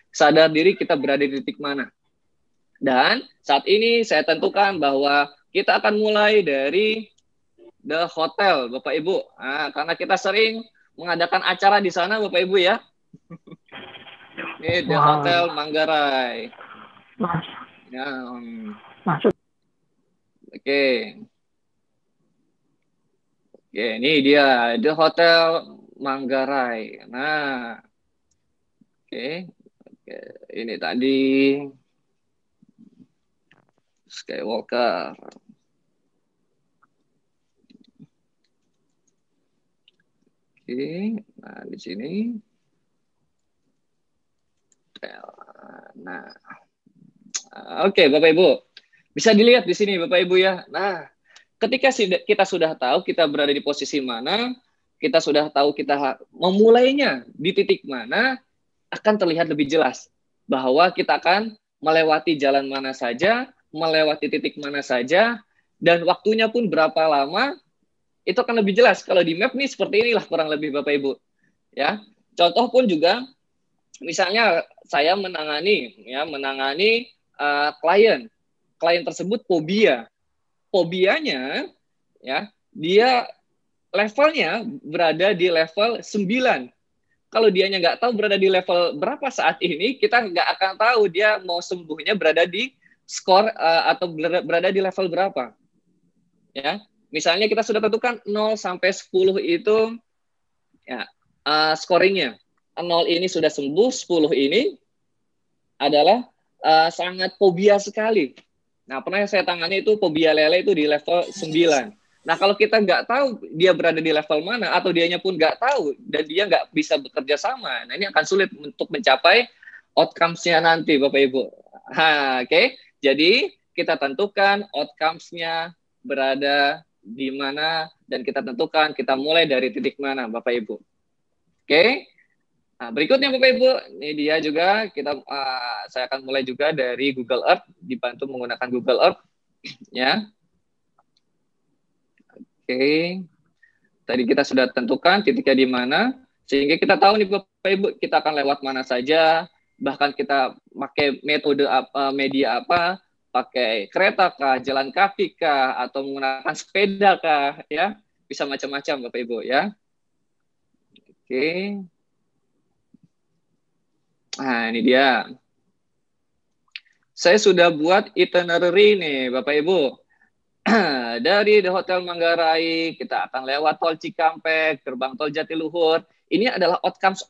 Sadar diri kita berada di titik mana. Dan saat ini saya tentukan bahwa kita akan mulai dari The Hotel, Bapak Ibu. Nah, karena kita sering mengadakan acara di sana, Bapak Ibu ya. Ini The Hotel Manggarai. Ya. Masuk. Oke, ini dia The Hotel Manggarai. Nah, oke. Ini tadi. Skywalker. Oke, nah di sini. Nah, oke Bapak Ibu, bisa dilihat di sini Bapak Ibu ya. Nah, ketika kita sudah tahu kita berada di posisi mana, kita sudah tahu kita memulainya di titik mana, akan terlihat lebih jelas bahwa kita akan melewati jalan mana saja, melewati titik mana saja, dan waktunya pun berapa lama, itu akan lebih jelas. Kalau di map nih seperti inilah kurang lebih Bapak Ibu. Ya, contoh pun juga, misalnya saya menangani klien tersebut fobianya ya dia levelnya berada di level 9. Kalau dianya nggak tahu berada di level berapa saat ini, kita nggak akan tahu dia mau sembuhnya berada di skor atau berada di level berapa. Ya, misalnya kita sudah tentukan 0 sampai 10 itu ya scoringnya. 0 ini sudah sembuh, 10 ini adalah sangat fobia sekali. Nah, pernah saya tangani itu fobia lele itu di level 9. Nah, kalau kita nggak tahu dia berada di level mana, atau dianya pun nggak tahu, dan dia nggak bisa bekerja sama, nah ini akan sulit untuk mencapai outcomes-nya nanti, Bapak Ibu. Oke. Jadi, kita tentukan outcomes-nya berada di mana, dan kita tentukan kita mulai dari titik mana, Bapak Ibu. Oke. Nah, berikutnya Bapak Ibu, ini dia juga saya akan mulai juga dari Google Earth, dibantu menggunakan Google Earth, ya. Oke. Tadi kita sudah tentukan titiknya di mana, sehingga kita tahu nih Bapak Ibu, kita akan lewat mana saja, bahkan kita pakai metode apa, media apa, pakai kereta kah, jalan kaki kah, atau menggunakan sepeda kah, ya. Bisa macam-macam Bapak Ibu, ya. Oke. Nah, ini dia. Saya sudah buat itinerary nih, Bapak Ibu. Dari The Hotel Manggarai, kita akan lewat Tol Cikampek, gerbang Tol Jatiluhur. Ini adalah outcomes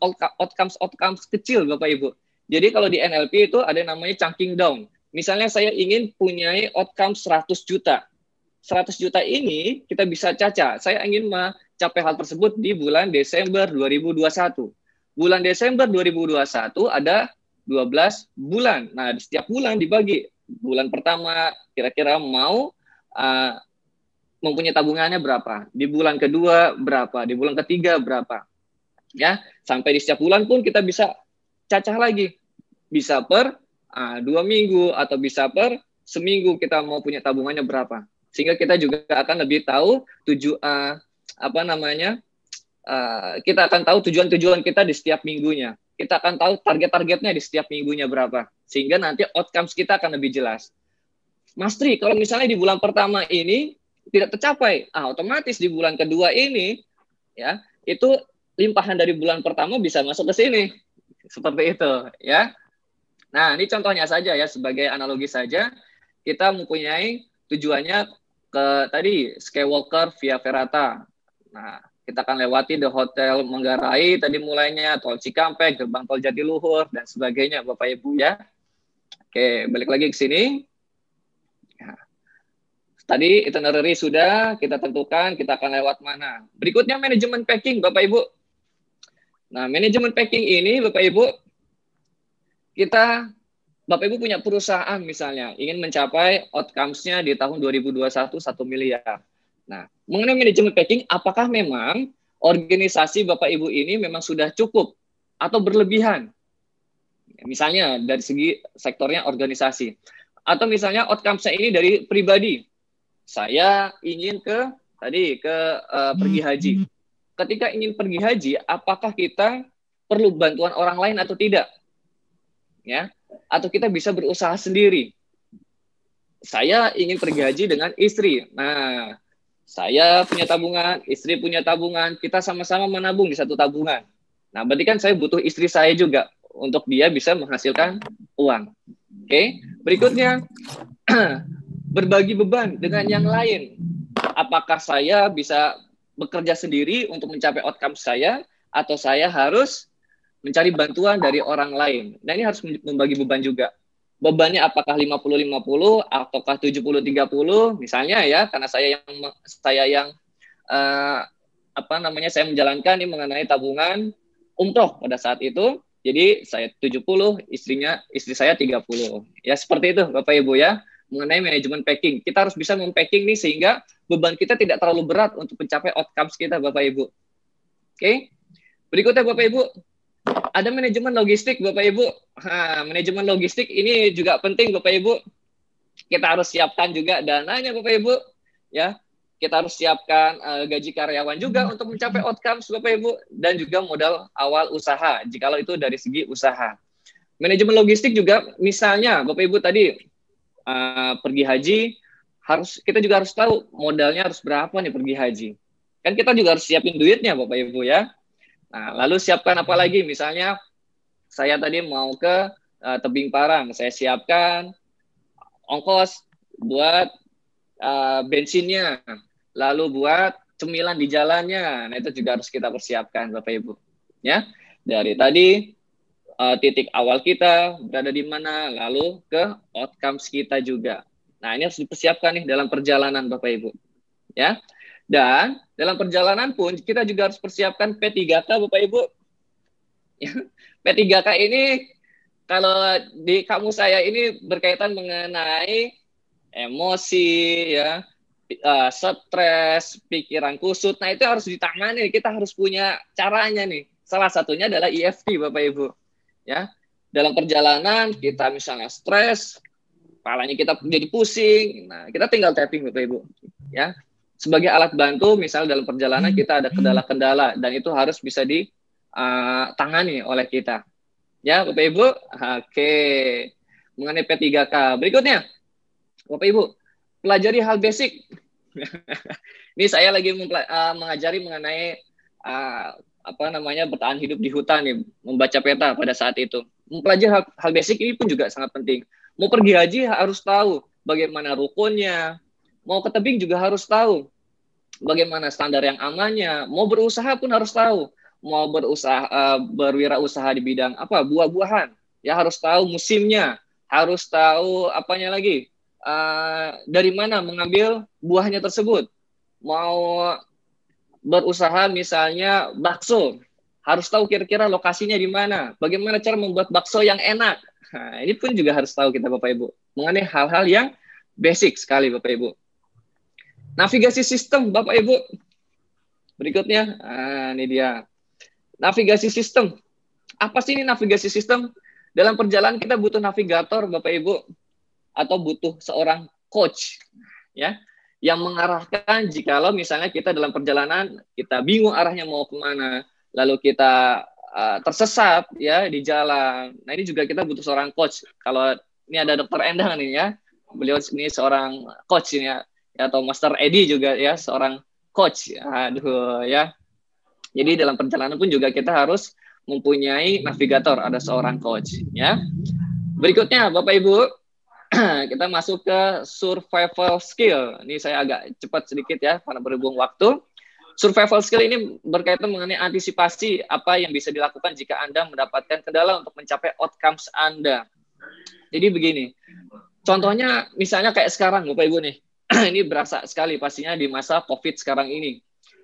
kecil, Bapak Ibu. Jadi kalau di NLP itu ada namanya chunking down. Misalnya saya ingin punyai outcome 100 juta. 100 juta ini kita bisa caca. Saya ingin mencapai hal tersebut di bulan Desember 2021. Bulan Desember 2021 ada 12 bulan. Nah, di setiap bulan dibagi. Bulan pertama kira-kira mau mempunyai tabungannya berapa? Di bulan kedua berapa? Di bulan ketiga berapa? Ya, sampai di setiap bulan pun kita bisa cacah lagi. Bisa per 2 minggu atau bisa per seminggu kita mau punya tabungannya berapa. Sehingga kita juga akan lebih tahu kita akan tahu tujuan-tujuan kita di setiap minggunya. Kita akan tahu target-targetnya di setiap minggunya berapa. Sehingga nanti outcomes kita akan lebih jelas. Mas Tri, kalau misalnya di bulan pertama ini tidak tercapai, otomatis di bulan kedua ini, ya, itu limpahan dari bulan pertama bisa masuk ke sini. Seperti itu, ya. Nah, ini contohnya saja ya, sebagai analogi saja, kita mempunyai tujuannya ke tadi Skywalker via Ferrata. Nah, kita akan lewati The Hotel Manggarai, tadi mulainya, Tol Cikampek, gerbang Tol Jatiluhur, dan sebagainya, Bapak Ibu ya. Oke, balik lagi ke sini. Tadi itinerary sudah kita tentukan, kita akan lewat mana. Berikutnya manajemen packing, Bapak Ibu. Nah, manajemen packing ini, Bapak Ibu, Bapak Ibu punya perusahaan misalnya, ingin mencapai outcomes-nya di tahun 2021 1 miliar. Nah, mengenai manajemen packing, apakah memang organisasi Bapak Ibu ini memang sudah cukup atau berlebihan? Misalnya dari segi sektornya organisasi. Atau misalnya outcomes-nya ini dari pribadi. Saya ingin pergi haji. Ketika ingin pergi haji, apakah kita perlu bantuan orang lain atau tidak? Ya, atau kita bisa berusaha sendiri. Saya ingin pergi haji dengan istri. Nah, saya punya tabungan, istri punya tabungan, kita sama-sama menabung di satu tabungan. Nah, berarti kan saya butuh istri saya juga untuk dia bisa menghasilkan uang. Oke, berikutnya berbagi beban dengan yang lain. Apakah saya bisa bekerja sendiri untuk mencapai outcome saya, atau saya harus mencari bantuan dari orang lain? Nah, ini harus membagi beban juga. bebannya apakah 50-50 ataukah 70-30 misalnya ya, karena saya yang saya menjalankan ini mengenai tabungan umroh pada saat itu. Jadi saya 70, istri saya 30. Ya seperti itu Bapak Ibu ya, mengenai manajemen packing. Kita harus bisa mempacking nih sehingga beban kita tidak terlalu berat untuk mencapai outcomes kita Bapak Ibu. Oke. Berikutnya Bapak Ibu, ada manajemen logistik Bapak Ibu. Manajemen logistik ini juga penting Bapak Ibu. Kita harus siapkan juga dananya Bapak Ibu ya. Kita harus siapkan gaji karyawan juga untuk mencapai outcomes Bapak Ibu, dan juga modal awal usaha jikalau itu dari segi usaha. Manajemen logistik juga misalnya Bapak Ibu tadi pergi haji, kita juga harus tahu modalnya harus berapa nih pergi haji. Kan kita juga harus siapin duitnya Bapak Ibu ya. Nah, lalu siapkan apa lagi? Misalnya saya tadi mau ke Tebing Parang, saya siapkan ongkos buat bensinnya, lalu buat cemilan di jalannya. Nah, itu juga harus kita persiapkan Bapak Ibu. Ya. Dari tadi titik awal kita berada di mana, lalu ke outcomes kita juga. Nah, ini harus dipersiapkan nih dalam perjalanan Bapak Ibu. Ya. Dan dalam perjalanan pun kita juga harus persiapkan P3K Bapak Ibu. Ya. P3K ini kalau di kamus saya ini berkaitan mengenai emosi, ya, stres, pikiran kusut. Nah, itu harus ditangani. Kita harus punya caranya nih. Salah satunya adalah EFT, Bapak Ibu. Ya, dalam perjalanan kita misalnya stres, kepalanya kita jadi pusing. Nah, kita tinggal tapping, Bapak Ibu. Ya, sebagai alat bantu, misal dalam perjalanan kita ada kendala-kendala dan itu harus bisa ditangani oleh kita. Ya, Bapak Ibu. Oke. Mengenai P3K. Berikutnya, Bapak Ibu, pelajari hal basic. Ini saya lagi mengajari mengenai bertahan hidup di hutan nih, membaca peta pada saat itu. Mempelajari hal basic ini pun juga sangat penting. Mau pergi haji harus tahu bagaimana rukunnya. Mau ke tebing juga harus tahu bagaimana standar yang amannya. Mau berusaha pun harus tahu. Mau berwirausaha di bidang apa? Buah-buahan. Ya harus tahu musimnya. Harus tahu apanya lagi? Dari mana mengambil buahnya tersebut. Mau berusaha misalnya bakso, harus tahu kira-kira lokasinya di mana, bagaimana cara membuat bakso yang enak. Nah, ini pun juga harus tahu kita Bapak Ibu, mengenai hal-hal yang basic sekali Bapak Ibu. Navigasi sistem Bapak Ibu. Berikutnya, ini dia. Navigasi sistem. Apa sih ini navigasi sistem? Dalam perjalanan kita butuh navigator Bapak Ibu, atau butuh seorang coach, ya, yang mengarahkan jikalau misalnya kita dalam perjalanan kita bingung arahnya mau kemana, lalu kita tersesat ya di jalan. Nah, ini juga kita butuh seorang coach. Kalau ini ada Dr. Endang nih ya, beliau ini seorang coach ini ya, atau Master Edi juga ya, seorang coach. Aduh ya. Jadi dalam perjalanan pun juga kita harus mempunyai navigator, ada seorang coach ya. Berikutnya Bapak Ibu, kita masuk ke survival skill. Ini saya agak cepat sedikit ya, karena berhubung waktu. Survival skill ini berkaitan mengenai antisipasi apa yang bisa dilakukan jika Anda mendapatkan kendala untuk mencapai outcomes Anda. Jadi begini, contohnya misalnya kayak sekarang Bapak Ibu nih, ini berasa sekali pastinya di masa COVID sekarang ini.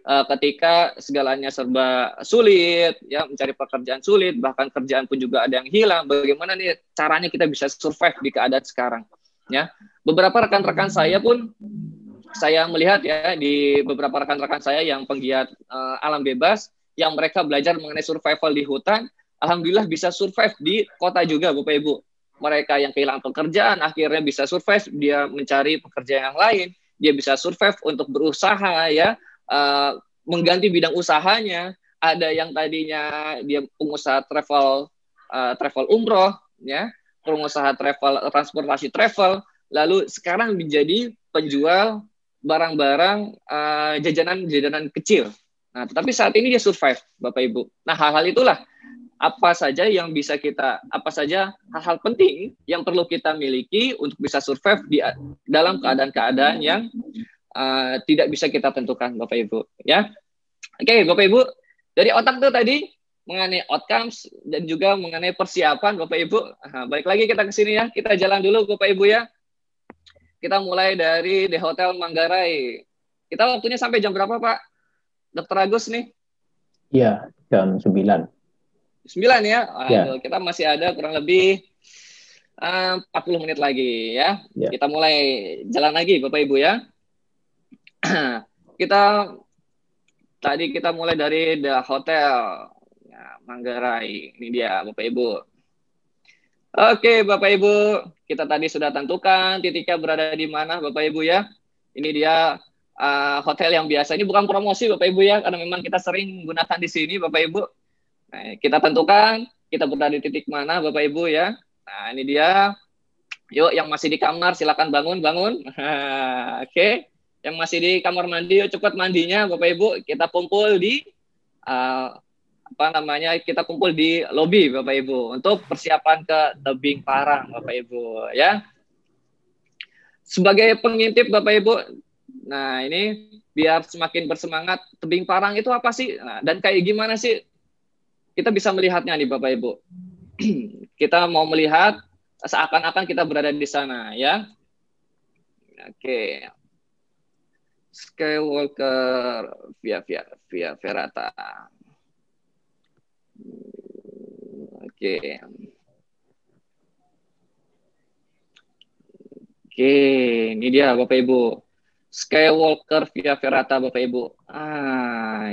Ketika segalanya serba sulit, ya mencari pekerjaan sulit, bahkan kerjaan pun juga ada yang hilang. Bagaimana nih caranya kita bisa survive di keadaan sekarang? Ya, beberapa rekan-rekan saya pun saya melihat ya di beberapa rekan-rekan saya yang penggiat alam bebas, yang mereka belajar mengenai survival di hutan, alhamdulillah bisa survive di kota juga, Bapak Ibu. Mereka yang kehilangan pekerjaan akhirnya bisa survive, dia mencari pekerjaan yang lain, dia bisa survive untuk berusaha ya. Mengganti bidang usahanya. Ada yang tadinya dia pengusaha travel umroh ya, pengusaha transportasi travel, lalu sekarang menjadi penjual barang-barang jajanan kecil. Nah, tetapi saat ini dia survive Bapak Ibu. Nah, hal-hal itulah apa saja hal-hal penting yang perlu kita miliki untuk bisa survive dalam keadaan-keadaan yang tidak bisa kita tentukan Bapak Ibu ya. Oke Bapak Ibu, dari otak itu tadi mengenai outcomes dan juga mengenai persiapan Bapak Ibu. Nah, balik lagi kita ke sini ya. Kita jalan dulu Bapak Ibu ya. Kita mulai dari The Hotel Manggarai. Kita waktunya sampai jam berapa Pak? Dr. Agus nih? Iya, jam 9. 9 ya? Ya. Aduh, kita masih ada kurang lebih 40 menit lagi ya. Kita mulai jalan lagi Bapak Ibu ya. Kita mulai dari The Hotel ya, Manggarai. Ini dia Bapak Ibu. Oke Bapak Ibu, kita tadi sudah tentukan titiknya berada di mana Bapak Ibu ya. Ini dia hotel yang biasa. Ini bukan promosi Bapak Ibu ya, karena memang kita sering menggunakan di sini Bapak Ibu. Nah, kita tentukan kita berada di titik mana Bapak Ibu ya. Nah ini dia. Yuk yang masih di kamar silakan bangun. Oke. Yang masih di kamar mandi, yuk cepat mandinya Bapak Ibu. Kita kumpul di kita kumpul di lobi Bapak Ibu untuk persiapan ke tebing parang Bapak Ibu ya. Sebagai pengintip Bapak Ibu, nah ini biar semakin bersemangat, tebing parang itu apa sih? Nah, dan kayak gimana sih kita bisa melihatnya nih Bapak Ibu? Kita mau melihat seakan-akan kita berada di sana ya. Oke. Skywalker via Ferrata. Oke. Oke, ini dia Bapak Ibu. Skywalker via Ferrata Bapak Ibu.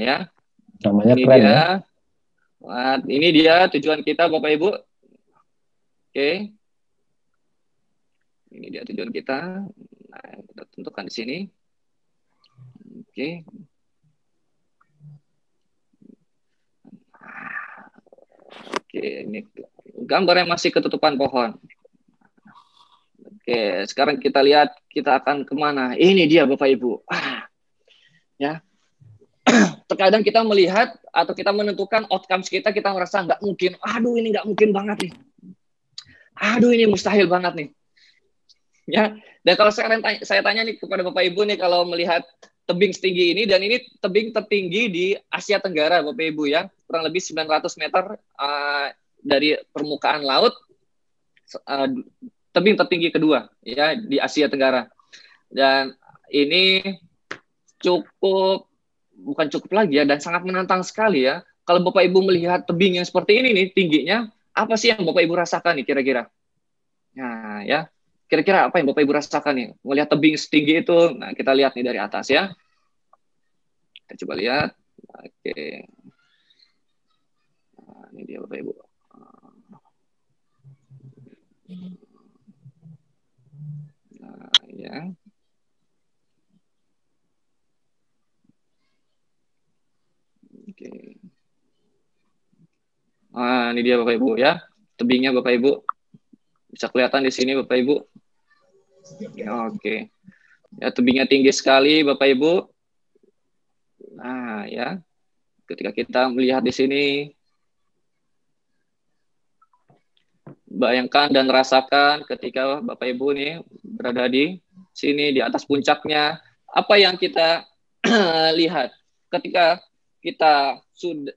Ya. Namanya ini keren dia. Ya. Nah, ini dia tujuan kita Bapak Ibu. Oke. Ini dia tujuan kita. Nah, kita tentukan di sini. Oke. Oke, ini gambar yang masih ketutupan pohon. Oke, sekarang kita lihat kita akan kemana. Ini dia Bapak Ibu. Ya. Terkadang kita melihat atau kita menentukan outcomes kita merasa nggak mungkin. Aduh, ini nggak mungkin banget nih. Aduh, ini mustahil banget nih. Ya. Dan kalau saya tanya nih kepada Bapak Ibu nih kalau melihat tebing setinggi ini, dan ini tebing tertinggi di Asia Tenggara Bapak Ibu ya, kurang lebih 900 meter dari permukaan laut, tebing tertinggi kedua ya di Asia Tenggara. Dan ini bukan cukup lagi ya, dan sangat menantang sekali ya. Kalau Bapak Ibu melihat tebing yang seperti ini nih tingginya, apa sih yang Bapak Ibu rasakan nih kira-kira? Nah ya, kira-kira apa yang Bapak Ibu rasakan nih melihat tebing setinggi itu? Nah kita lihat nih dari atas ya. Kita coba lihat. Oke. Nah, ini dia Bapak Ibu. Nah, ya. Oke. Nah, ini dia Bapak Ibu ya. Tebingnya Bapak Ibu. Bisa kelihatan di sini Bapak Ibu. Oke. Ya, tebingnya tinggi sekali Bapak Ibu. Nah, ya. Ketika kita melihat di sini, bayangkan dan rasakan ketika Bapak Ibu nih berada di sini di atas puncaknya, apa yang kita lihat ketika kita sudah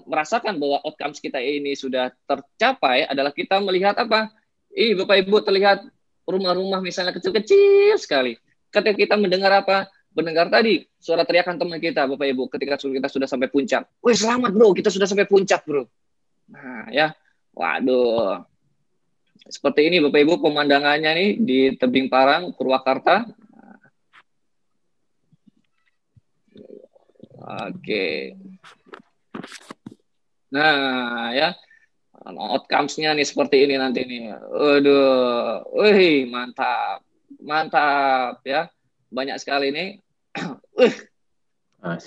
merasakan bahwa outcomes kita ini sudah tercapai adalah kita melihat apa? Bapak Ibu terlihat rumah-rumah misalnya kecil-kecil sekali. Ketika kita mendengar apa? Mendengar tadi suara teriakan teman kita Bapak Ibu ketika kita sudah sampai puncak. Wih, selamat bro, kita sudah sampai puncak bro. Nah ya, waduh. Seperti ini Bapak Ibu pemandangannya nih di tebing parang Purwakarta. Oke. Nah ya, outcomes-nya nih seperti ini nanti nih. Aduh, wih mantap, mantap ya, banyak sekali nih.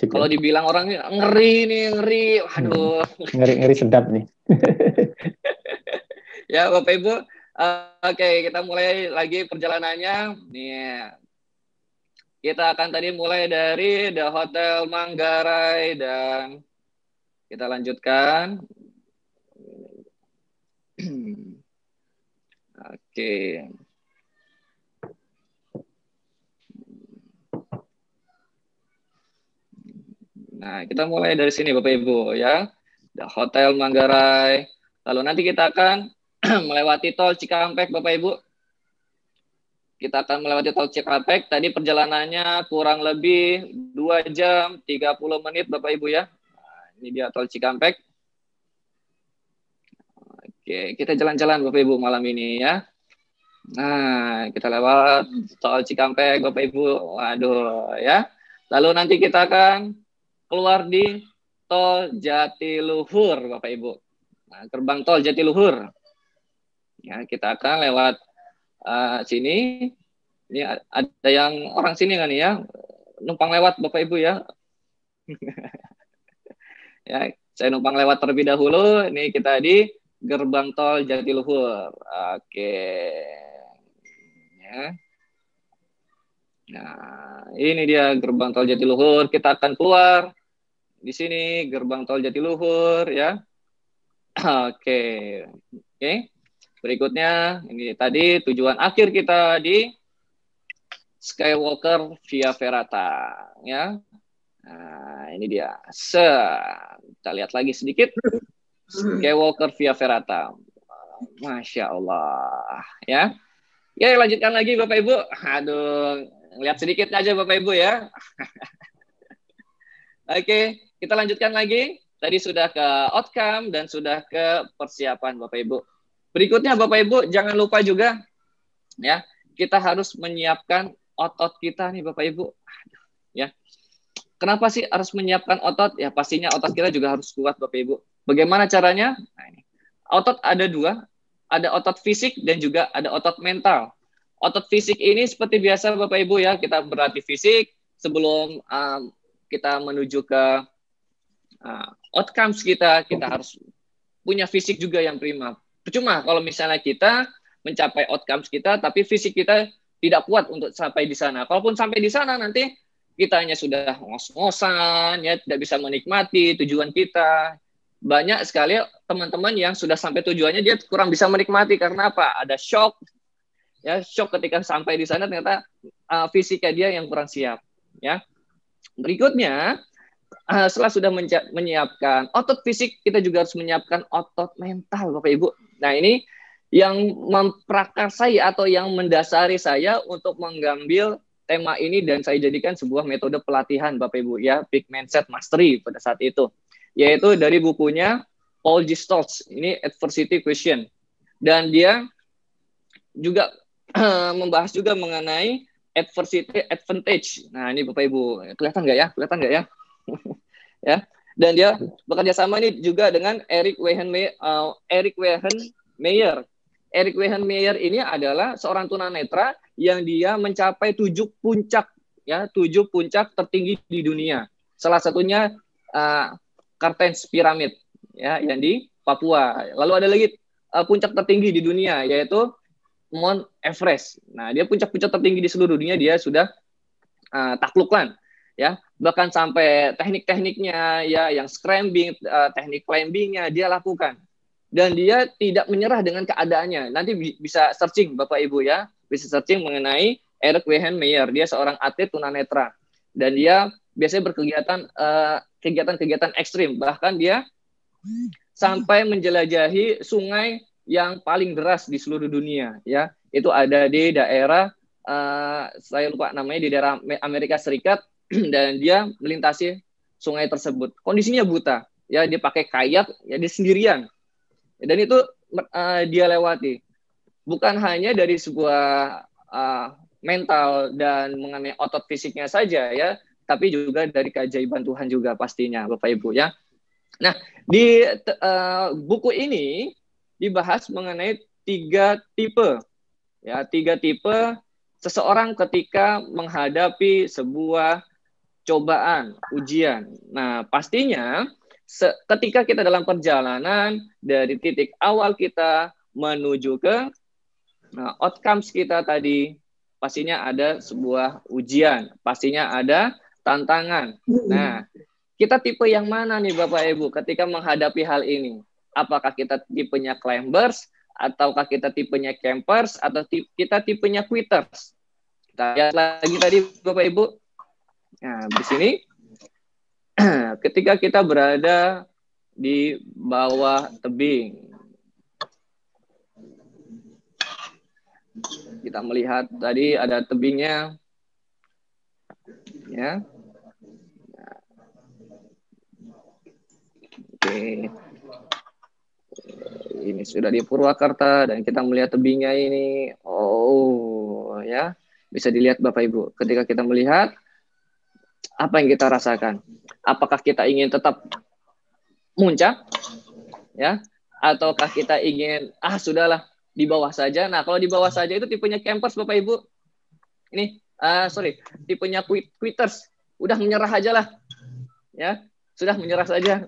Kalau dibilang orang ngeri nih, ngeri, waduh. Ngeri sedap nih. Ya Bapak Ibu, oke kita mulai lagi perjalanannya. Nih, kita akan tadi mulai dari The Hotel Manggarai dan kita lanjutkan. Oke. Nah, kita mulai dari sini Bapak Ibu ya. The Hotel Manggarai. Lalu nanti kita akan melewati tol Cikampek, Bapak Ibu. Kita akan melewati tol Cikampek. Tadi perjalanannya kurang lebih 2 jam 30 menit, Bapak Ibu ya. Nah, ini dia tol Cikampek. Oke, kita jalan-jalan Bapak Ibu malam ini ya. Nah, kita lewat tol Cikampek, Bapak Ibu. Waduh, ya. Lalu nanti kita akan keluar di tol Jatiluhur, Bapak Ibu. Nah, gerbang tol Jatiluhur. Ya, kita akan lewat sini. Ini ada yang orang sini kan ya, numpang lewat Bapak Ibu ya. Ya, saya numpang lewat terlebih dahulu. Ini kita di gerbang tol Jatiluhur. Oke. Ya. Nah, ini dia gerbang tol Jatiluhur. Kita akan keluar di sini gerbang tol Jatiluhur ya. Oke. Oke. Berikutnya ini tadi tujuan akhir kita di Skywalker Via Ferrata ya. Nah, ini dia. Kita lihat lagi sedikit. Skywalker Via Ferrata. Masya Allah ya. Ya, lanjutkan lagi Bapak Ibu. Aduh, lihat sedikit aja Bapak Ibu ya. Oke, kita lanjutkan lagi. Tadi sudah ke outcome dan sudah ke persiapan Bapak Ibu. Berikutnya Bapak Ibu, jangan lupa juga ya, kita harus menyiapkan otot kita nih Bapak Ibu. Ya. Kenapa sih harus menyiapkan otot? Ya pastinya otot kita juga harus kuat Bapak Ibu. Bagaimana caranya? Nah, ini. Otot ada 2, ada otot fisik dan juga ada otot mental. Otot fisik ini seperti biasa Bapak Ibu ya, kita berlatih fisik sebelum kita menuju ke outcomes kita harus punya fisik juga yang prima. Percuma kalau misalnya kita mencapai outcomes kita, tapi fisik kita tidak kuat untuk sampai di sana. Kalaupun sampai di sana nanti kita hanya sudah ngos-ngosan, ya tidak bisa menikmati tujuan kita. Banyak sekali teman-teman yang sudah sampai tujuannya dia kurang bisa menikmati karena apa? Ada shock, ya shock ketika sampai di sana ternyata fisiknya dia yang kurang siap. Ya. Berikutnya setelah sudah menyiapkan otot fisik, kita juga harus menyiapkan otot mental, Bapak Ibu. Nah, ini yang memprakarsai atau yang mendasari saya untuk mengambil tema ini dan saya jadikan sebuah metode pelatihan, Bapak Ibu, ya, Big Mindset Mastery pada saat itu, yaitu dari bukunya Paul G. Stoltz, ini Adversity Question. Dan dia juga membahas juga mengenai adversity advantage. Nah, ini Bapak Ibu, kelihatan nggak ya? Kelihatan nggak ya? Ya, dan dia bekerja sama ini juga dengan Eric Weihenmayer. Eric Weihenmayer ini adalah seorang tunanetra yang dia mencapai 7 puncak, ya, 7 puncak tertinggi di dunia. Salah satunya Cartens Pyramid, ya, yang di Papua. Lalu ada lagi puncak tertinggi di dunia yaitu Mount Everest. Nah, dia puncak-puncak tertinggi di seluruh dunia dia sudah taklukkan. Ya, bahkan sampai teknik-tekniknya ya yang scrambling, teknik climbingnya dia lakukan dan dia tidak menyerah dengan keadaannya. Nanti bisa searching Bapak Ibu ya, bisa searching mengenai Eric Weihenmayer. Dia seorang atlet tunanetra dan dia biasanya berkegiatan kegiatan-kegiatan ekstrim, bahkan dia sampai menjelajahi sungai yang paling deras di seluruh dunia ya. Itu ada di daerah saya lupa namanya, di daerah Amerika Serikat. Dan dia melintasi sungai tersebut. Kondisinya buta, ya, dia pakai kayak, ya, dia sendirian. Dan itu dia lewati. Bukan hanya dari sebuah mental dan mengenai otot fisiknya saja, ya, tapi juga dari keajaiban Tuhan juga pastinya, Bapak Ibu, ya. Nah, di buku ini dibahas mengenai 3 tipe, ya, 3 tipe seseorang ketika menghadapi sebuah cobaan, ujian. Nah, pastinya ketika kita dalam perjalanan dari titik awal kita menuju ke outcomes kita tadi, pastinya ada sebuah ujian, pastinya ada tantangan. Nah, kita tipe yang mana nih Bapak Ibu ketika menghadapi hal ini? Apakah kita tipenya climbers, ataukah kita tipenya campers, atau kita tipenya quitters? Kita lihat lagi tadi Bapak Ibu. Nah, di sini ketika kita berada di bawah tebing. Kita melihat tadi ada tebingnya, ya. Oke. Ini sudah di Purwakarta dan kita melihat tebingnya ini. Oh, ya. Bisa dilihat Bapak Ibu. Ketika kita melihat, apa yang kita rasakan? Apakah kita ingin tetap muncak, ya? Ataukah kita ingin, sudahlah, di bawah saja. Nah, kalau di bawah saja itu tipenya campers Bapak Ibu. Ini, tipenya quitters. Udah menyerah aja lah. Ya, sudah menyerah saja.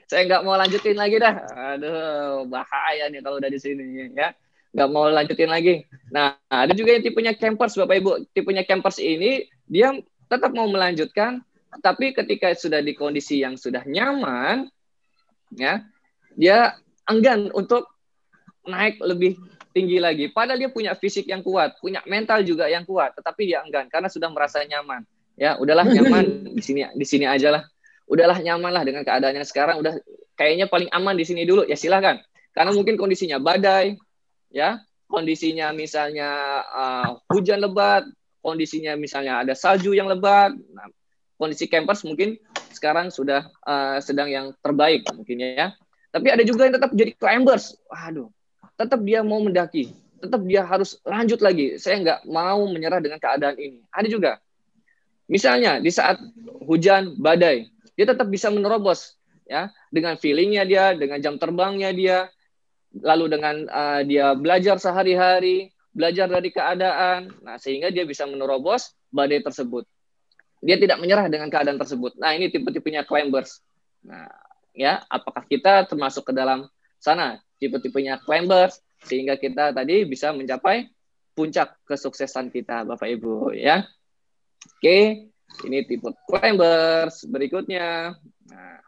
Saya nggak mau lanjutin lagi dah. Aduh, bahaya nih kalau udah di sini, ya. Nggak mau lanjutin lagi. Nah, ada juga yang tipenya campers Bapak Ibu. Tipenya campers ini, dia tetap mau melanjutkan, tapi ketika sudah di kondisi yang sudah nyaman, ya, dia enggan untuk naik lebih tinggi lagi. Padahal dia punya fisik yang kuat, punya mental juga yang kuat, tetapi dia enggan karena sudah merasa nyaman. Ya, udahlah nyaman di sini aja lah. Udahlah nyaman lah dengan keadaannya sekarang. Udah kayaknya paling aman di sini dulu. Ya silahkan. Karena mungkin kondisinya badai, ya, kondisinya misalnya hujan lebat, kondisinya misalnya ada salju yang lebat. Nah, kondisi campers mungkin sekarang sudah sedang yang terbaik mungkin ya. Tapi ada juga yang tetap jadi climbers. Waduh, tetap dia mau mendaki, tetap dia harus lanjut lagi. Saya nggak mau menyerah dengan keadaan ini. Ada juga, misalnya di saat hujan badai, dia tetap bisa menerobos, ya, dengan feelingnya dia, dengan jam terbangnya dia, lalu dengan dia belajar sehari-hari, belajar dari keadaan, nah sehingga dia bisa menerobos badai tersebut. Dia tidak menyerah dengan keadaan tersebut. Nah ini tipe-tipenya climbers. Nah ya, apakah kita termasuk ke dalam sana tipe-tipenya climbers sehingga kita tadi bisa mencapai puncak kesuksesan kita Bapak Ibu ya. Oke, ini tipe climbers berikutnya. Nah,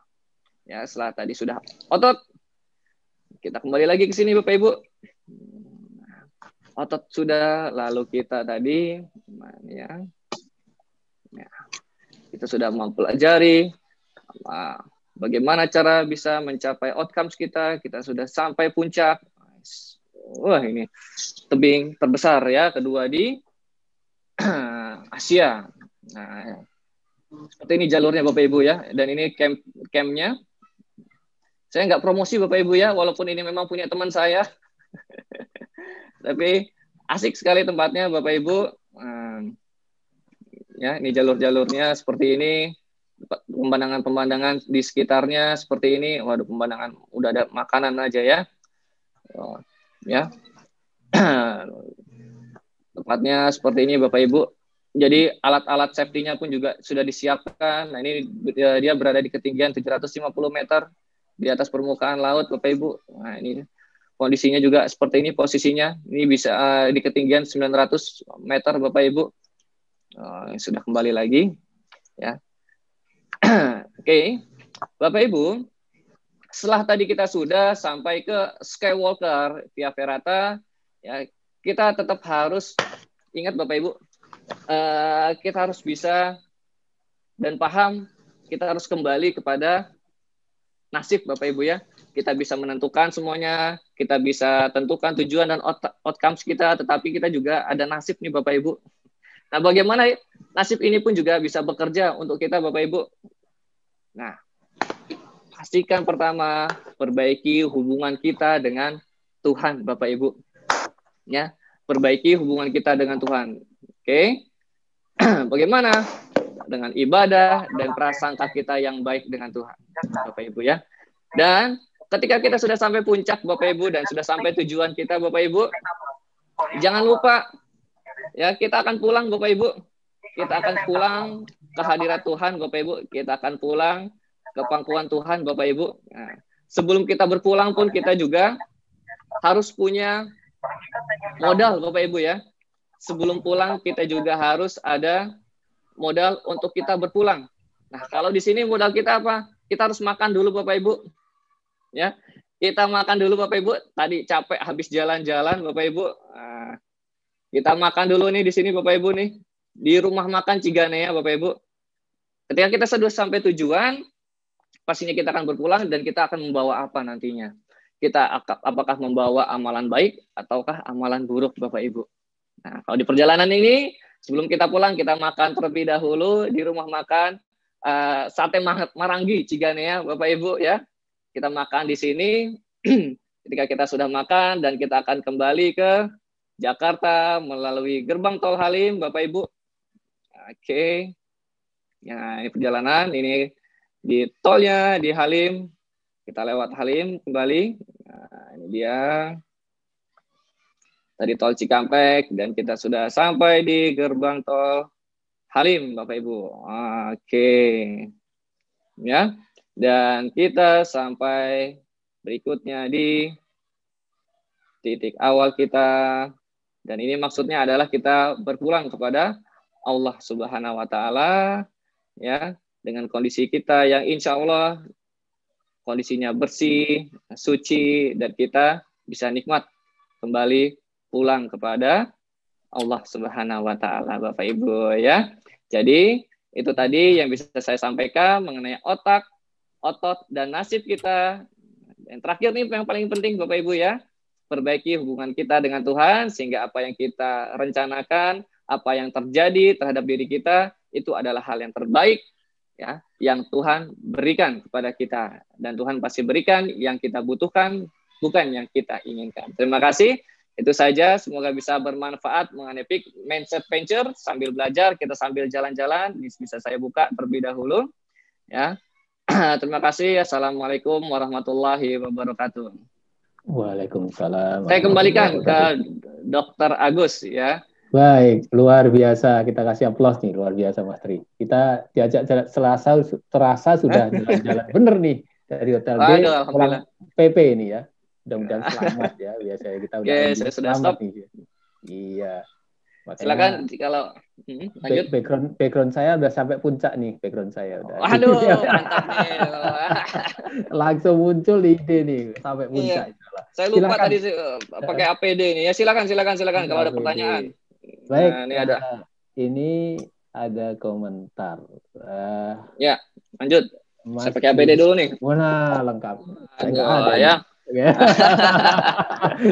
ya setelah tadi sudah otot, kita kembali lagi ke sini Bapak Ibu. Otot sudah, lalu kita tadi ya. Kita sudah mempelajari bagaimana cara bisa mencapai outcomes kita. Kita sudah sampai puncak. Wah, ini tebing terbesar ya, kedua di Asia. Nah, seperti ini jalurnya Bapak Ibu ya. Dan ini campnya. Saya nggak promosi Bapak Ibu ya, walaupun ini memang punya teman saya. Tapi asik sekali tempatnya Bapak Ibu. Ya, ini jalur-jalurnya seperti ini. Pemandangan-pemandangan di sekitarnya seperti ini. Waduh, pemandangan udah ada makanan aja ya. Ya. Tempatnya seperti ini Bapak Ibu. Jadi alat-alat safety-nya pun juga sudah disiapkan. Nah, ini dia berada di ketinggian 750 meter di atas permukaan laut Bapak Ibu. Nah, ini kondisinya juga seperti ini posisinya. Ini bisa di ketinggian 900 meter Bapak Ibu. Sudah kembali lagi ya. Oke, Bapak Ibu, setelah tadi kita sudah sampai ke Skywalker Via Ferrata, ya kita tetap harus ingat Bapak Ibu, kita harus bisa dan paham, kita harus kembali kepada nasib Bapak Ibu ya. Kita bisa menentukan semuanya, kita bisa tentukan tujuan dan outcomes kita, tetapi kita juga ada nasib nih Bapak Ibu. Nah, bagaimana nasib ini pun juga bisa bekerja untuk kita Bapak Ibu. Nah, pastikan pertama perbaiki hubungan kita dengan Tuhan Bapak Ibu. Ya, perbaiki hubungan kita dengan Tuhan. Oke. Bagaimana? Dengan ibadah dan prasangka kita yang baik dengan Tuhan Bapak Ibu ya. Dan ketika kita sudah sampai puncak Bapak Ibu dan sudah sampai tujuan kita Bapak Ibu, jangan lupa ya, kita akan pulang Bapak Ibu. Kita akan pulang ke hadirat Tuhan Bapak Ibu. Kita akan pulang ke pangkuan Tuhan Bapak Ibu. Nah, sebelum kita berpulang pun kita juga harus punya modal Bapak Ibu ya. Sebelum pulang kita juga harus ada modal untuk kita berpulang. Nah, kalau di sini modal kita apa? Kita harus makan dulu Bapak Ibu. Ya. Kita makan dulu Bapak Ibu. Tadi capek habis jalan-jalan Bapak Ibu. Nah, kita makan dulu nih di sini Bapak Ibu nih. Di rumah makan Ciganea Bapak Ibu. Ketika kita sudah sampai tujuan, pastinya kita akan berpulang dan kita akan membawa apa nantinya. Kita apakah membawa amalan baik ataukah amalan buruk, Bapak Ibu. Nah, kalau di perjalanan ini, sebelum kita pulang, kita makan terlebih dahulu di rumah makan sate Marangi Ciganea, Bapak Ibu ya. Kita makan di sini. Ketika kita sudah makan dan kita akan kembali ke Jakarta melalui gerbang tol Halim, Bapak Ibu. Oke. Ya, ini perjalanan ini di tolnya di Halim. Kita lewat Halim kembali. Nah, ini dia. Tadi tol Cikampek dan kita sudah sampai di gerbang tol Halim, Bapak Ibu. Oke. Ya. Dan kita sampai berikutnya di titik awal kita, dan ini maksudnya adalah kita berpulang kepada Allah Subhanahu wa taala ya, dengan kondisi kita yang insya Allah kondisinya bersih, suci, dan kita bisa nikmat kembali pulang kepada Allah Subhanahu wa taala, Bapak Ibu ya. Jadi itu tadi yang bisa saya sampaikan mengenai otak, otot, dan nasib kita. Yang terakhir nih yang paling penting Bapak Ibu ya, perbaiki hubungan kita dengan Tuhan sehingga apa yang kita rencanakan, apa yang terjadi terhadap diri kita itu adalah hal yang terbaik ya, yang Tuhan berikan kepada kita, dan Tuhan pasti berikan yang kita butuhkan, bukan yang kita inginkan. Terima kasih. Itu saja, semoga bisa bermanfaat mengenai mindset venture. Sambil belajar, kita sambil jalan-jalan, bisa saya buka terlebih dahulu ya. Terima kasih. Assalamualaikum warahmatullahi wabarakatuh. Waalaikumsalam. Saya kembalikan ke Dr. Agus ya. Baik, luar biasa. Kita kasih aplaus nih, luar biasa Mas Tri. Kita diajak terasa sudah jalan-jalan bener nih dari Hotel B pulang PP ini ya. Mudah-mudahan selamat ya. Biasanya kita udah saya sudah stop nih. Iya. Makanya, silakan kalau lanjut. Background saya udah sampai puncak nih, background saya udah. Waduh, mantap nih. Langsung muncul ide nih sampai puncak. Iya. Saya lupa silakan. Tadi pakai APD nih ya. Silakan kalau ada pertanyaan. Baik, nah, ini ada komentar. Ya, lanjut. Saya pakai APD dulu nih. Mana lengkap? Ada ya.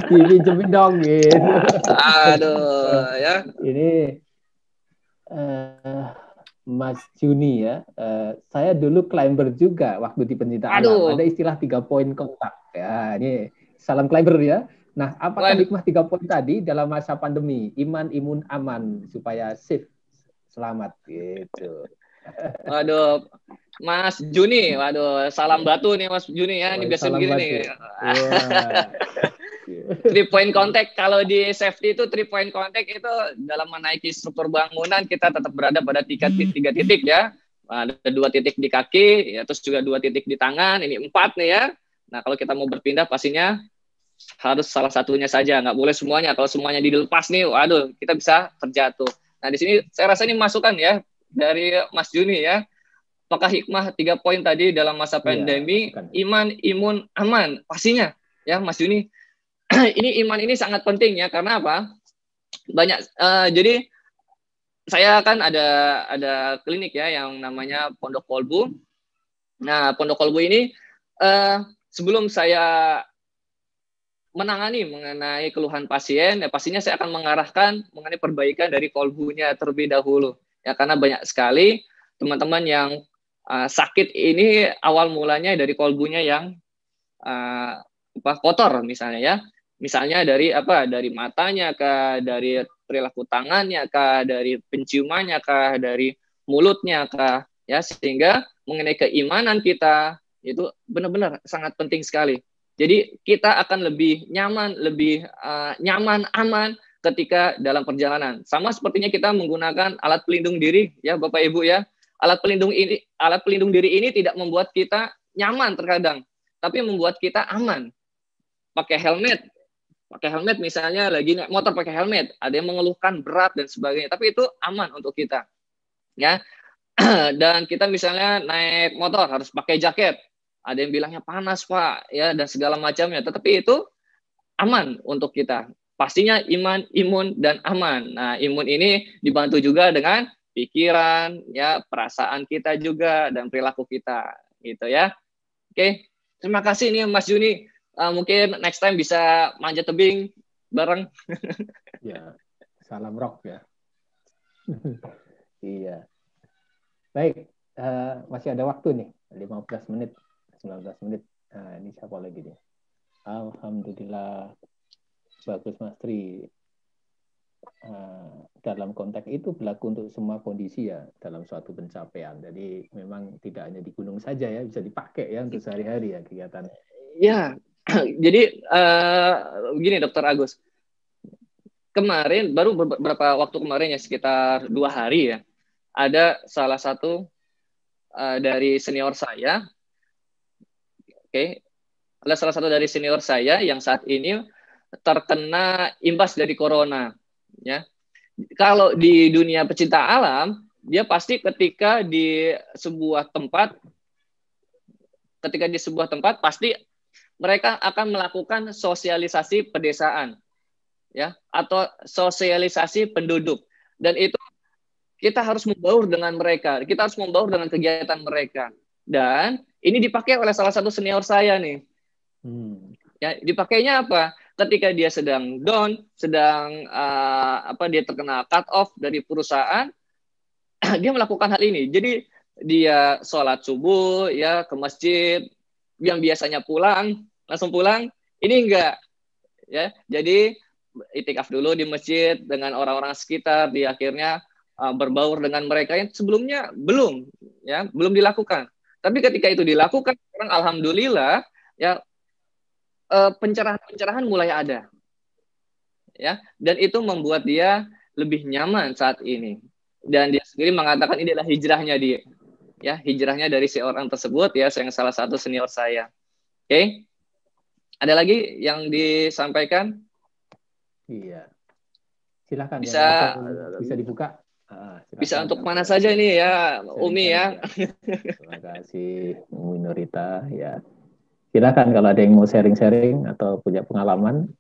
Dipinjemin dong gitu. Aduh ya. Ini Mas Juni ya. Saya dulu climber juga waktu di pencinta alam. Ada istilah 3 poin kontak. Ya, ini salam climber ya. Nah, apakah hikmah 3 poin tadi dalam masa pandemi? Iman, imun, aman supaya safe, selamat gitu. Waduh, Mas Juni, waduh, salam batu nih Mas Juni ya, ini biasa begini nih. 3 point contact, kalau di safety itu 3 point contact itu dalam menaiki struktur bangunan kita tetap berada pada 3 titik ya. Ada 2 titik di kaki, ya, terus juga 2 titik di tangan, ini 4 nih ya. Nah, kalau kita mau berpindah pastinya harus salah satunya saja, nggak boleh semuanya. Kalau semuanya dilepas nih, waduh, kita bisa terjatuh. Nah, di sini saya rasa ini masukan ya dari Mas Juni ya. Apakah hikmah 3 poin tadi dalam masa pandemi? Iman, imun, aman. Pastinya ya Mas Juni. Ini iman ini sangat penting ya, karena apa? Banyak jadi saya kan ada klinik ya yang namanya Pondok Kolbu. Nah, Pondok Kolbu ini sebelum saya menangani mengenai keluhan pasien, ya pastinya saya akan mengarahkan mengenai perbaikan dari kolbunya terlebih dahulu. Ya, karena banyak sekali teman-teman yang sakit ini awal mulanya dari kolbunya yang kotor misalnya ya. Misalnya dari dari matanya kah, dari perilaku tangannya kah, dari penciumannya kah, dari mulutnya kah, ya, sehingga mengenai keimanan kita itu benar-benar sangat penting sekali. Jadi kita akan lebih nyaman, nyaman, aman ketika dalam perjalanan. Sama sepertinya kita menggunakan alat pelindung diri, ya Bapak Ibu ya. Alat pelindung diri ini tidak membuat kita nyaman terkadang, tapi membuat kita aman. Pakai helmet misalnya lagi naik motor pakai helmet, ada yang mengeluhkan berat dan sebagainya, tapi itu aman untuk kita, ya. Dan kita misalnya naik motor harus pakai jaket. Ada yang bilangnya panas Pak, ya, dan segala macamnya. Tetapi itu aman untuk kita. Pastinya iman, imun, dan aman. Nah, imun ini dibantu juga dengan pikiran, ya, perasaan kita juga dan perilaku kita, gitu ya. Oke, terima kasih nih Mas Juni. Mungkin next time bisa manjat tebing bareng. Ya, salam rock ya. Iya. Baik, masih ada waktu nih, 15 menit, 19 menit. Nah, ini siapa lagi nih? Alhamdulillah, bagus Mas Tri. Dalam konteks itu berlaku untuk semua kondisi ya dalam suatu pencapaian. Jadi memang tidak hanya di gunung saja ya, bisa dipakai ya untuk sehari-hari ya kegiatan. Ya, jadi begini Dokter Agus. Kemarin baru beberapa waktu kemarin ya sekitar 2 hari ya, ada salah satu dari senior saya, ada salah satu dari senior saya yang saat ini terkena imbas dari corona. Ya, kalau di dunia pecinta alam, dia pasti ketika di sebuah tempat pasti mereka akan melakukan sosialisasi pedesaan, ya, atau sosialisasi penduduk, dan itu kita harus membaur dengan mereka, kita harus membaur dengan kegiatan mereka, dan ini dipakai oleh salah satu senior saya nih. Ya, dipakainya apa? Ketika dia sedang down, sedang dia terkena cut off dari perusahaan, dia melakukan hal ini. Jadi dia sholat subuh ya ke masjid, yang biasanya langsung pulang, ini enggak ya. Jadi itikaf dulu di masjid dengan orang-orang sekitar, di akhirnya berbaur dengan mereka yang sebelumnya belum dilakukan. Tapi ketika itu dilakukan, alhamdulillah ya, pencerahan mulai ada, ya, dan itu membuat dia lebih nyaman saat ini, dan dia sendiri mengatakan ini adalah hijrahnya dia, ya, hijrahnya dari si orang tersebut ya, yang salah satu senior saya. Oke, ada lagi yang disampaikan? Iya, silakan bisa dibuka. Bisa untuk mana saja ini ya, Umi ya. Terima kasih Minurita ya. Silakan kalau ada yang mau sharing-sharing atau punya pengalaman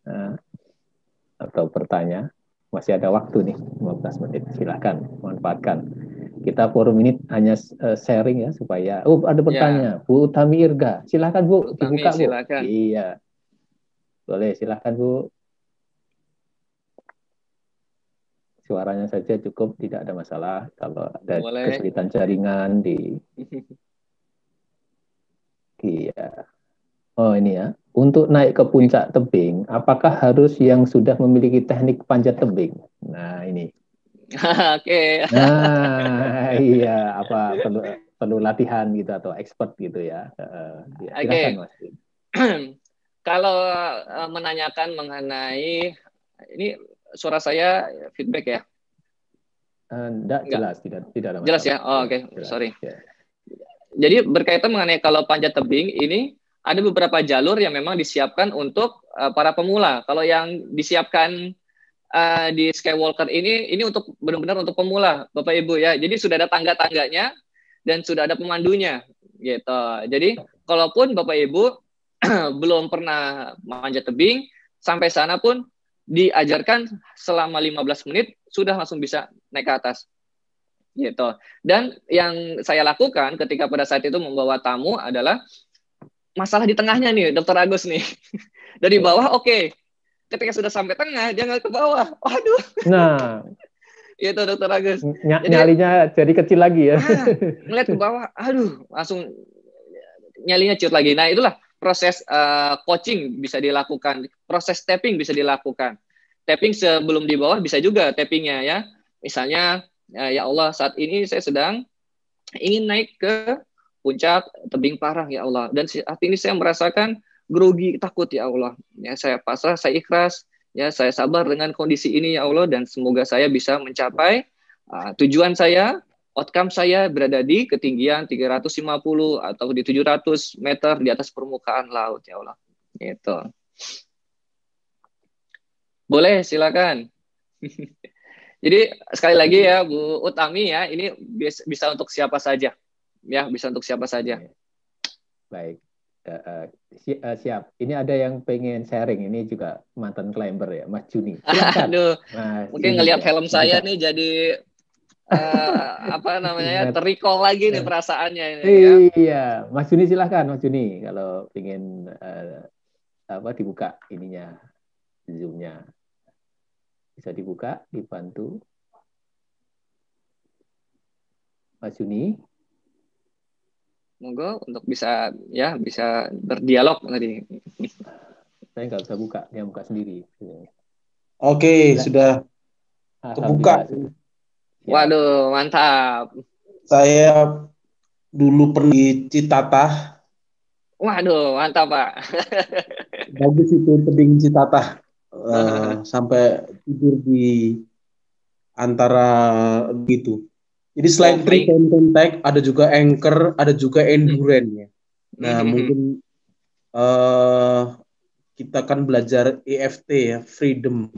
atau bertanya, masih ada waktu nih, 15 menit. Silakan manfaatkan. Kita forum ini hanya sharing ya supaya ada pertanyaan. Ya. Bu Utami Irga, silakan Bu, dibuka Bu. Silakan. Iya. Boleh, silakan Bu. Suaranya saja cukup, tidak ada masalah. Kalau ada kesulitan jaringan di iya. Oh ini ya, untuk naik ke puncak tebing, apakah harus yang sudah memiliki teknik panjat tebing? Nah ini. Oke. Nah iya, apa perlu latihan gitu atau expert gitu ya? Silakan Mas. Kalau menanyakan mengenai ini, suara saya feedback ya? Enggak, jelas, tidak ada masalah. Jelas ya? Oh, oke. Sorry. Ya. Jadi berkaitan mengenai kalau panjat tebing ini, ada beberapa jalur yang memang disiapkan untuk para pemula. Kalau yang disiapkan di Skywalker ini untuk benar-benar untuk pemula, Bapak Ibu ya. Jadi sudah ada tangga-tangganya dan sudah ada pemandunya, gitu. Jadi kalaupun Bapak Ibu belum pernah manjat tebing, sampai sana pun diajarkan selama 15 menit sudah langsung bisa naik ke atas, gitu. Dan yang saya lakukan ketika pada saat itu membawa tamu adalah masalah di tengahnya nih, Dokter Agus nih. Dari bawah oke. Ketika sudah sampai tengah, dia nggak ke bawah. Waduh. Nah. Itu Dokter Agus. Nyalinya jadi kecil lagi ya. Ngeliat ke bawah, aduh, langsung nyalinya ciut lagi. Nah, itulah proses coaching bisa dilakukan. Proses tapping bisa dilakukan. Tapping sebelum di bawah bisa juga tappingnya ya. Misalnya, ya Allah, saat ini saya sedang ingin naik ke puncak tebing Parang ya Allah, dan saat ini saya merasakan grogi, takut ya Allah, ya saya pasrah, saya ikhlas, ya saya sabar dengan kondisi ini ya Allah, dan semoga saya bisa mencapai tujuan saya, outcome saya berada di ketinggian 350 atau di 700 meter di atas permukaan laut ya Allah. Gitu. Boleh, silakan. Jadi sekali lagi ya Bu Utami ya, ini bisa untuk siapa saja. Ya, bisa untuk siapa saja. Baik, siap. Ini ada yang pengen sharing. Ini juga mantan climber ya, Mas Juni. Aduh, mungkin ngelihat helm saya nih jadi apa namanya, Ingat. terrecall lagi nih perasaannya ini ya. Iya, Mas Juni silahkan Mas Juni kalau ingin apa dibuka ininya Zoom-nya bisa dibuka, dibantu Mas Juni. Monggo untuk bisa ya bisa berdialog tadi. Saya nggak bisa buka, dia buka sendiri. Oke, sudah kebuka. Alhamdulillah. Waduh, mantap. Saya dulu pernah di Citatah. Waduh, mantap Pak. Bagus itu tebing Citatah. Sampai tidur di antara gitu. Jadi selain three-point contact, ada juga anchor, ada juga endurance ya. Nah, mungkin kita kan belajar EFT ya, freedom.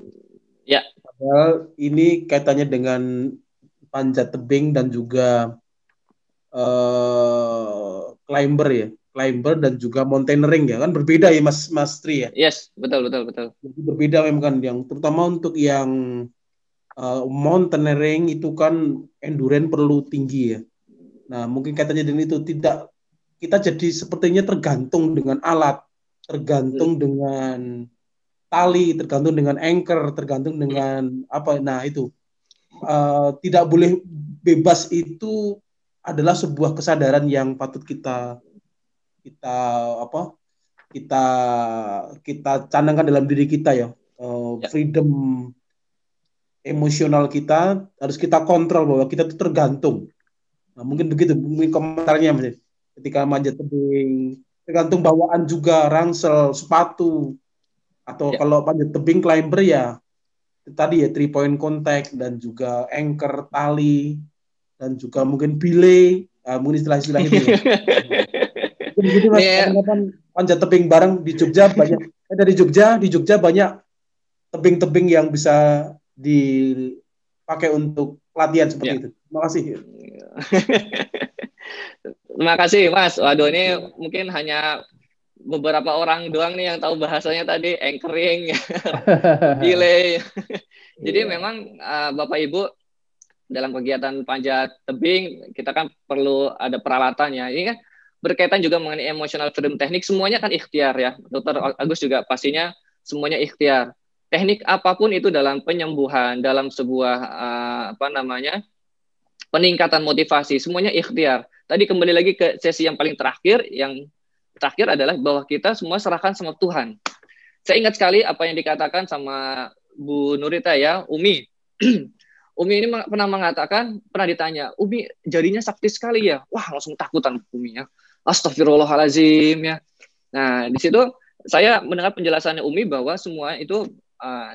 Ya. Padahal ini kaitannya dengan panjat tebing dan juga climber ya, climber dan juga mountaineering ya, kan berbeda ya Mas Tri ya. Yes, betul. Jadi berbeda memang kan, yang terutama untuk yang mountaineering itu kan endurance perlu tinggi ya. Nah, mungkin kaitannya dengan itu, tidak kita jadi sepertinya tergantung dengan alat, tergantung dengan tali, tergantung dengan anchor, tergantung dengan apa. Nah, itu tidak boleh bebas. Itu adalah sebuah kesadaran yang patut kita canangkan dalam diri kita ya. Freedom emosional kita harus kita kontrol, bahwa kita itu tergantung. Nah, mungkin begitu mungkin komentarnya Mas. Ketika manjat tebing tergantung bawaan juga, ransel, sepatu, atau kalau panjat tebing climber ya tadi ya 3-point contact dan juga anchor, tali, dan juga mungkin belay, mungkin istilah-istilah itu ya. Begitu Mas, kapan-kapan panjat tebing bareng di Jogja banyak. Di Jogja banyak tebing-tebing yang bisa dipakai untuk pelatihan seperti itu. Terima kasih. Terima kasih Mas. Waduh, ini mungkin hanya beberapa orang doang nih yang tahu bahasanya tadi, anchoring, delay. Jadi memang Bapak Ibu dalam kegiatan panjat tebing kita kan perlu ada peralatannya. Ini kan berkaitan juga mengenai emotional freedom teknik, semuanya kan ikhtiar ya. Dr. Agus juga pastinya semuanya ikhtiar. Teknik apapun itu dalam penyembuhan, dalam sebuah peningkatan motivasi, semuanya ikhtiar. Tadi kembali lagi ke sesi yang paling terakhir, yang terakhir adalah bahwa kita semua serahkan sama Tuhan. Saya ingat sekali apa yang dikatakan sama Bu Nurita ya, Umi. Umi ini pernah ditanya, Umi jarinya sakti sekali ya. Wah, langsung takutan Umi ya. Astagfirullahaladzim ya. Nah, di situ saya mendengar penjelasannya Umi bahwa semua itu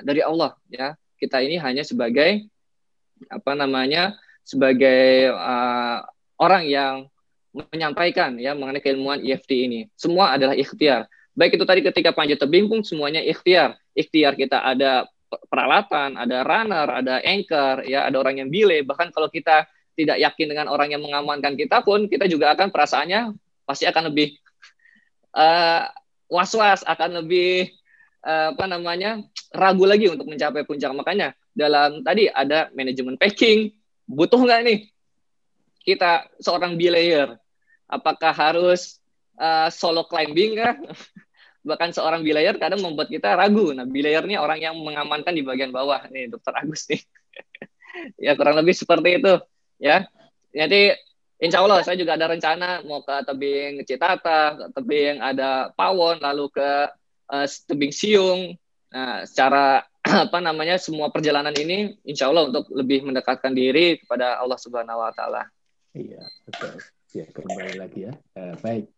dari Allah ya. Kita ini hanya sebagai sebagai orang yang menyampaikan ya mengenai keilmuan EFT ini. Semua adalah ikhtiar. Baik itu tadi ketika panjat tebing pun semuanya ikhtiar. Ikhtiar kita ada peralatan, ada runner, ada anchor, ya ada orang yang belay. Bahkan kalau kita tidak yakin dengan orang yang mengamankan kita pun, kita juga akan perasaannya pasti akan lebih was-was, akan lebih ragu lagi untuk mencapai puncak. Makanya dalam tadi ada manajemen packing, butuh nggak nih kita seorang belayer? Apakah harus solo climbing kah? Bahkan seorang belayer kadang membuat kita ragu. Nah, belayer ini orang yang mengamankan di bagian bawah nih, Dr. Agus nih. Ya kurang lebih seperti itu ya. Jadi insya Allah saya juga ada rencana mau ke tebing Citatah, ke tebing ada Pawon, lalu ke tebing Siung. Nah, secara semua perjalanan ini insya Allah untuk lebih mendekatkan diri kepada Allah Subhanahu Wa Taala. Iya, betul. Ya, kembali lagi ya. Baik.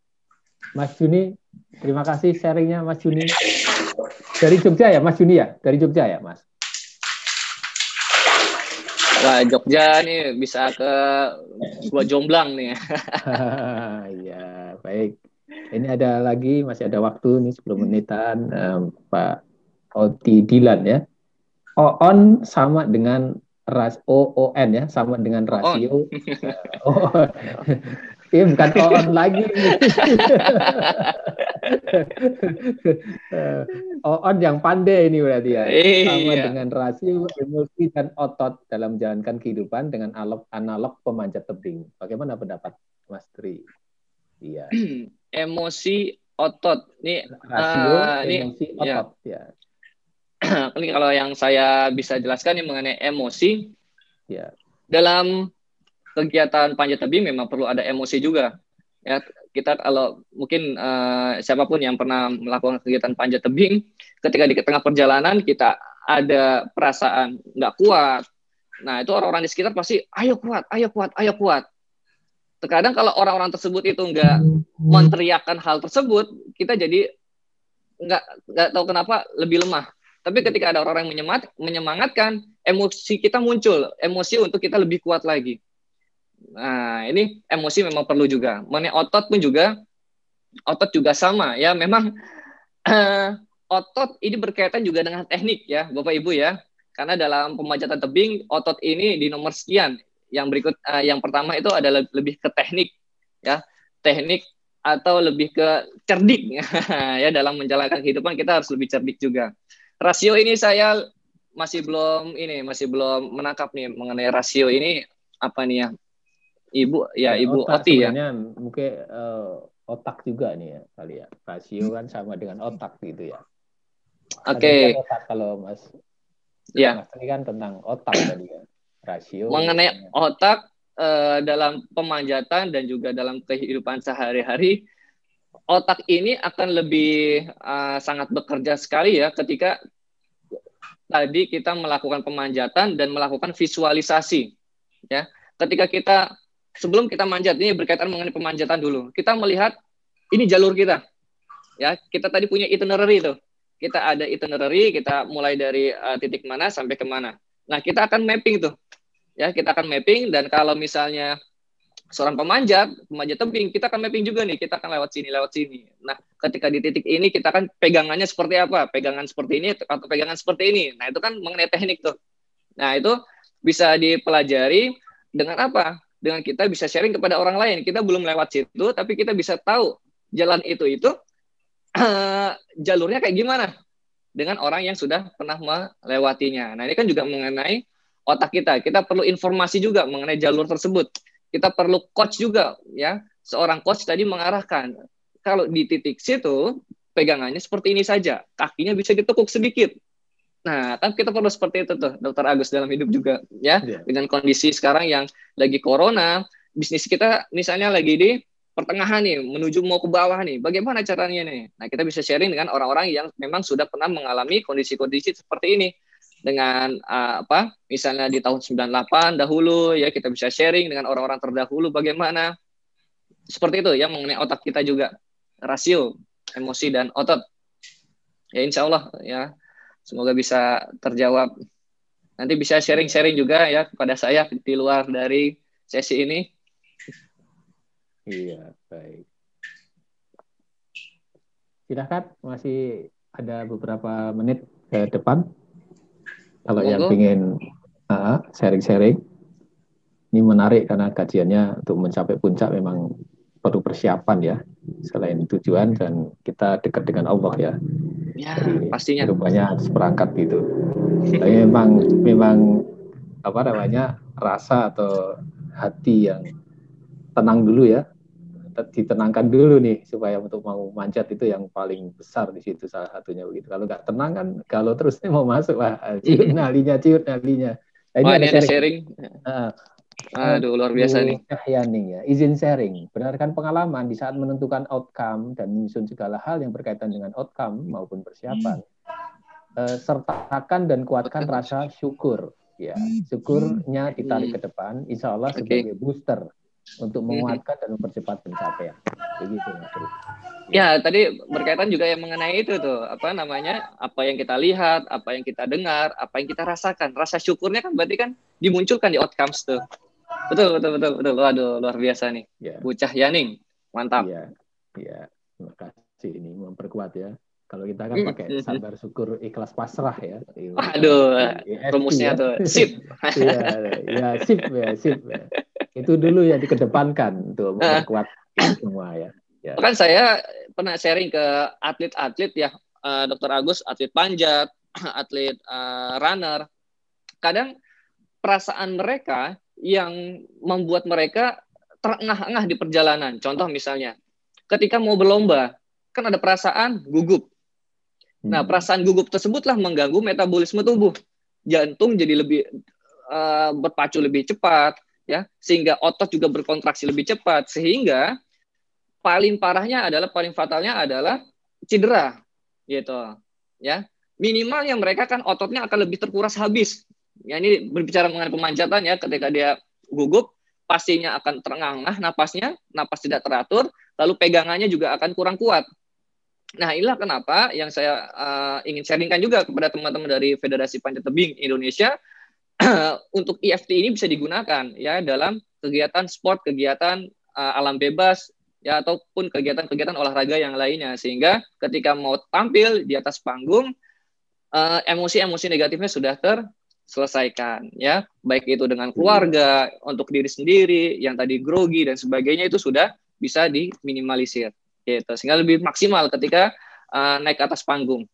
Mas Juni, terima kasih sharingnya Mas Juni. Dari Jogja ya Mas Juni ya? Dari Jogja ya Mas? Wah, Jogja nih bisa ke Gua Jomblang nih. Iya, baik. Ini ada lagi, masih ada waktu nih 10 menitan. Pak Oti Dilan ya. OON sama dengan OON ya, sama dengan rasio bukan on lagi. On yang pandai ini berarti ya. Sama dengan rasio, emosi, dan otot dalam menjalankan kehidupan dengan analog pemanjat tebing. Bagaimana pendapat Mas Tri? Iya. Emosi, otot. Ini rasio, emosi, otot. Ya. Ini kalau yang saya bisa jelaskan ini mengenai emosi. Ya. Dalam kegiatan panjat tebing memang perlu ada emosi juga. Ya, kita kalau mungkin siapapun yang pernah melakukan kegiatan panjat tebing, ketika di tengah perjalanan kita ada perasaan nggak kuat. Nah, itu orang-orang di sekitar pasti, ayo kuat, ayo kuat, ayo kuat. Terkadang kalau orang-orang tersebut itu nggak meneriakkan hal tersebut, kita jadi nggak tahu kenapa lebih lemah. Tapi ketika ada orang yang menyemangatkan, emosi kita muncul, emosi untuk kita lebih kuat lagi. Nah, ini emosi memang perlu juga. Mengenai otot pun juga, otot juga sama ya. Memang otot ini berkaitan juga dengan teknik ya, Bapak Ibu ya. Karena dalam pemanjatan tebing, otot ini di nomor sekian. Yang berikut, yang pertama itu adalah lebih ke teknik ya, teknik atau lebih ke cerdik ya. Dalam menjalankan kehidupan kita harus lebih cerdik juga. Rasio ini saya masih belum menangkap nih mengenai rasio ini apa nih ya. Ibu otak Oti ya. Mungkin otak juga nih ya kali ya. Rasio kan sama dengan otak gitu ya. Oke. Otak kalau Mas. Ya. Mas ini kan tentang otak tadi ya. Rasio. Mengenai otak dalam pemanjatan dan juga dalam kehidupan sehari-hari, otak ini akan lebih sangat bekerja sekali ya ketika tadi kita melakukan pemanjatan dan melakukan visualisasi ya. Ketika kita sebelum kita manjat, ini berkaitan mengenai pemanjatan dulu. Kita melihat ini jalur kita. Ya, kita tadi punya itinerary itu. Kita ada itinerary, kita mulai dari titik mana sampai ke mana. Nah, kita akan mapping tuh. Ya, kita akan mapping dan kalau misalnya seorang pemanjat tebing, kita akan mapping juga nih, kita akan lewat sini. Nah, ketika di titik ini kita akan pegangannya seperti apa? Pegangan seperti ini atau pegangan seperti ini. Nah, itu kan mengenai teknik tuh. Nah, itu bisa dipelajari dengan apa? Dengan kita bisa sharing kepada orang lain. Kita belum lewat situ, tapi kita bisa tahu jalan itu jalurnya kayak gimana dengan orang yang sudah pernah melewatinya. Nah, ini kan juga mengenai otak kita. Kita perlu informasi juga mengenai jalur tersebut. Kita perlu coach juga, ya. Seorang coach tadi mengarahkan. Kalau di titik situ, pegangannya seperti ini saja. Kakinya bisa ditekuk sedikit. Nah, kan kita perlu seperti itu tuh, Dr. Agus, dalam hidup juga, ya. Yeah. Dengan kondisi sekarang yang lagi corona, bisnis kita misalnya lagi di pertengahan nih, menuju mau ke bawah nih. Bagaimana caranya nih? Nah, kita bisa sharing dengan orang-orang yang memang sudah pernah mengalami kondisi-kondisi seperti ini. Dengan misalnya di tahun 98 dahulu, ya kita bisa sharing dengan orang-orang terdahulu bagaimana. Seperti itu, ya, mengenai otak kita juga. Rasio, emosi, dan otot. Ya, insya Allah, ya. Semoga bisa terjawab. Nanti bisa sharing-sharing juga ya kepada saya di luar dari sesi ini. Iya, baik. Silakan, masih ada beberapa menit ke depan. Kalau yang ingin sharing-sharing, ini menarik karena kajiannya untuk mencapai puncak memang perlu persiapan ya. Selain tujuan dan kita dekat dengan Allah ya. Ya, pastinya. Rupanya seperangkat gitu. Tapi memang rasa atau hati yang tenang dulu ya. Ditenangkan dulu nih supaya untuk mau manjat itu yang paling besar di situ salah satunya begitu. Kalau nggak tenang kan kalau terus mau masuk ciut nalinya. Nah, ini ada sharing. Aduh, luar biasa nih. Yaning ya, izin sharing. Berdasarkan pengalaman di saat menentukan outcome dan menyusun segala hal yang berkaitan dengan outcome maupun persiapan, sertakan dan kuatkan rasa syukur. Ya, syukurnya ditarik ke depan, insya Allah sebagai booster untuk menguatkan dan mempercepat pencapaian. Begitu, Mas. Ya, tadi berkaitan juga yang mengenai itu tuh, apa yang kita lihat, apa yang kita dengar, apa yang kita rasakan. Rasa syukurnya kan berarti kan dimunculkan di outcomes tuh. Betul. Waduh, luar biasa nih. Ya. Bucah Yaning. Mantap. Iya. Terima kasih, ini memperkuat ya. Kalau kita kan pakai sabar, syukur, ikhlas, pasrah ya. Aduh, rumusnya tuh. Sip. Sip ya. Itu dulu yang dikedepankan untuk memperkuat semua ya. Kan saya pernah sharing ke atlet-atlet ya, Dr. Agus, atlet panjat, atlet runner. Kadang perasaan mereka yang membuat mereka terengah-engah di perjalanan. Contoh misalnya, ketika mau berlomba, kan ada perasaan gugup. Nah, perasaan gugup tersebutlah mengganggu metabolisme tubuh. Jantung jadi lebih berpacu lebih cepat, ya, sehingga otot juga berkontraksi lebih cepat, sehingga paling parahnya adalah, paling fatalnya adalah cedera, gitu, ya. Minimalnya mereka kan ototnya akan lebih terkuras habis. Ya, ini berbicara mengenai pemanjatan ya, ketika dia gugup, pastinya akan terengah-engah napasnya, napas tidak teratur, lalu pegangannya juga akan kurang kuat. Nah, inilah kenapa yang saya ingin sharingkan juga kepada teman-teman dari Federasi Panjat Tebing Indonesia, untuk EFT ini bisa digunakan ya dalam kegiatan sport, kegiatan alam bebas ya, ataupun kegiatan-kegiatan olahraga yang lainnya, sehingga ketika mau tampil di atas panggung, emosi-emosi negatifnya sudah terselesaikan ya, baik itu dengan keluarga, untuk diri sendiri yang tadi grogi dan sebagainya, itu sudah bisa diminimalisir gitu, sehingga lebih maksimal ketika naik ke atas panggung.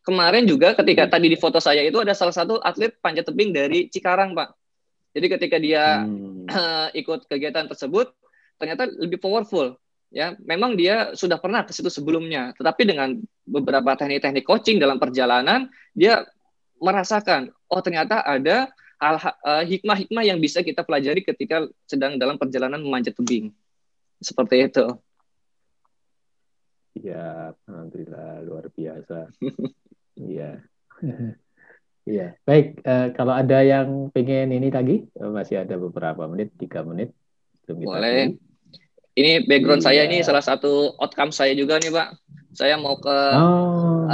Kemarin juga ketika tadi di foto saya itu ada salah satu atlet panjat tebing dari Cikarang, Pak. Jadi ketika dia ikut kegiatan tersebut, ternyata lebih powerful. Ya, memang dia sudah pernah ke situ sebelumnya, tetapi dengan beberapa teknik-teknik coaching dalam perjalanan, dia merasakan, oh ternyata ada hikmah-hikmah yang bisa kita pelajari ketika sedang dalam perjalanan memanjat tebing. Seperti itu. Ya, alhamdulillah, luar biasa. Iya. Iya. Baik, kalau ada yang pengen ini lagi, masih ada beberapa menit, 3 menit. Boleh. Ini background saya, ini salah satu outcome saya juga nih, Pak. Saya mau ke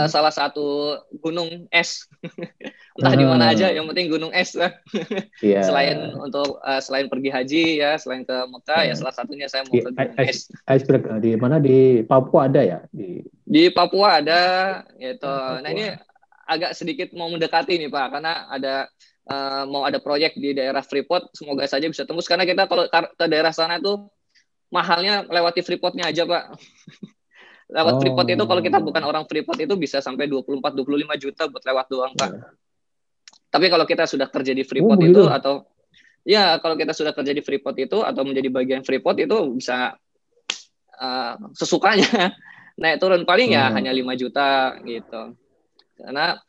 salah satu gunung es. Entah di mana aja, yang penting gunung es. Selain untuk selain pergi haji ya, selain ke Mekah ya, salah satunya saya mau ke gunung es. Iceberg di mana? Di Papua ada ya? Di Papua ada gitu. Nah, ini agak sedikit mau mendekati nih, Pak, karena ada mau ada proyek di daerah Freeport, semoga saja bisa tembus, karena kita kalau ke daerah sana tuh mahalnya lewati Freeport-nya aja, Pak. Lewat Freeport itu, kalau kita bukan orang Freeport itu bisa sampai 24-25 juta buat lewat doang, Pak. Tapi kalau kita sudah kerja di Freeport itu, atau ya kalau kita sudah kerja di Freeport itu atau menjadi bagian Freeport itu bisa sesukanya naik turun, paling ya hanya 5 juta gitu. Karena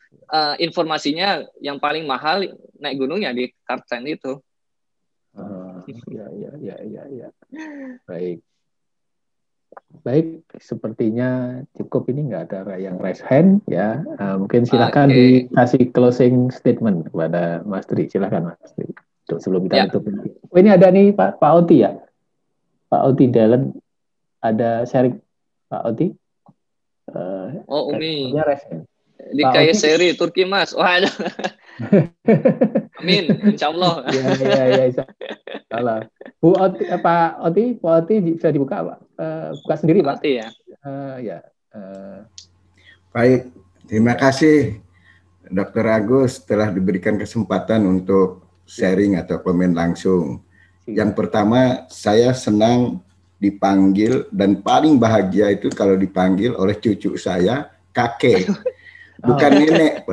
informasinya yang paling mahal naik gunungnya di Kartsen itu. Ya. Baik, sepertinya cukup, ini nggak ada yang raise hand ya. Mungkin silakan dikasih closing statement kepada Mas Tri. Silakan Mas Tri. Sebelum kita tutup. Oh, ini ada nih Pak Oti ya. Pak Oti Dalen ada sharing. Pak Oti. Umi. Di Kayseri, Turki, Mas. Wah, ada. Amin, insya Allah. Ya, insya Allah. Bu Oti, Pak Oti bisa dibuka, Pak? Buka sendiri, Pak. Ya. Baik, terima kasih Dr. Agus telah diberikan kesempatan untuk sharing atau komen langsung. Yang pertama, saya senang dipanggil dan paling bahagia itu kalau dipanggil oleh cucu saya kakek, bukan nenek.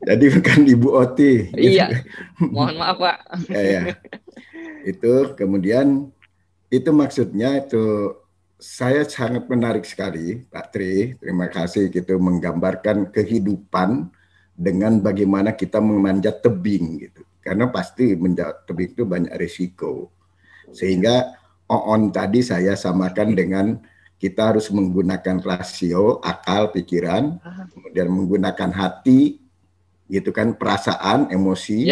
Jadi bukan Ibu Oti. Iya, mohon maaf Pak. Ya. Itu kemudian itu maksudnya itu saya sangat menarik sekali Pak Tri. Terima kasih gitu menggambarkan kehidupan dengan bagaimana kita memanjat tebing gitu. Karena pasti menjat tebing itu banyak risiko. Sehingga on tadi saya samakan dengan kita harus menggunakan rasio, akal, pikiran, kemudian menggunakan hati, gitu kan, perasaan, emosi,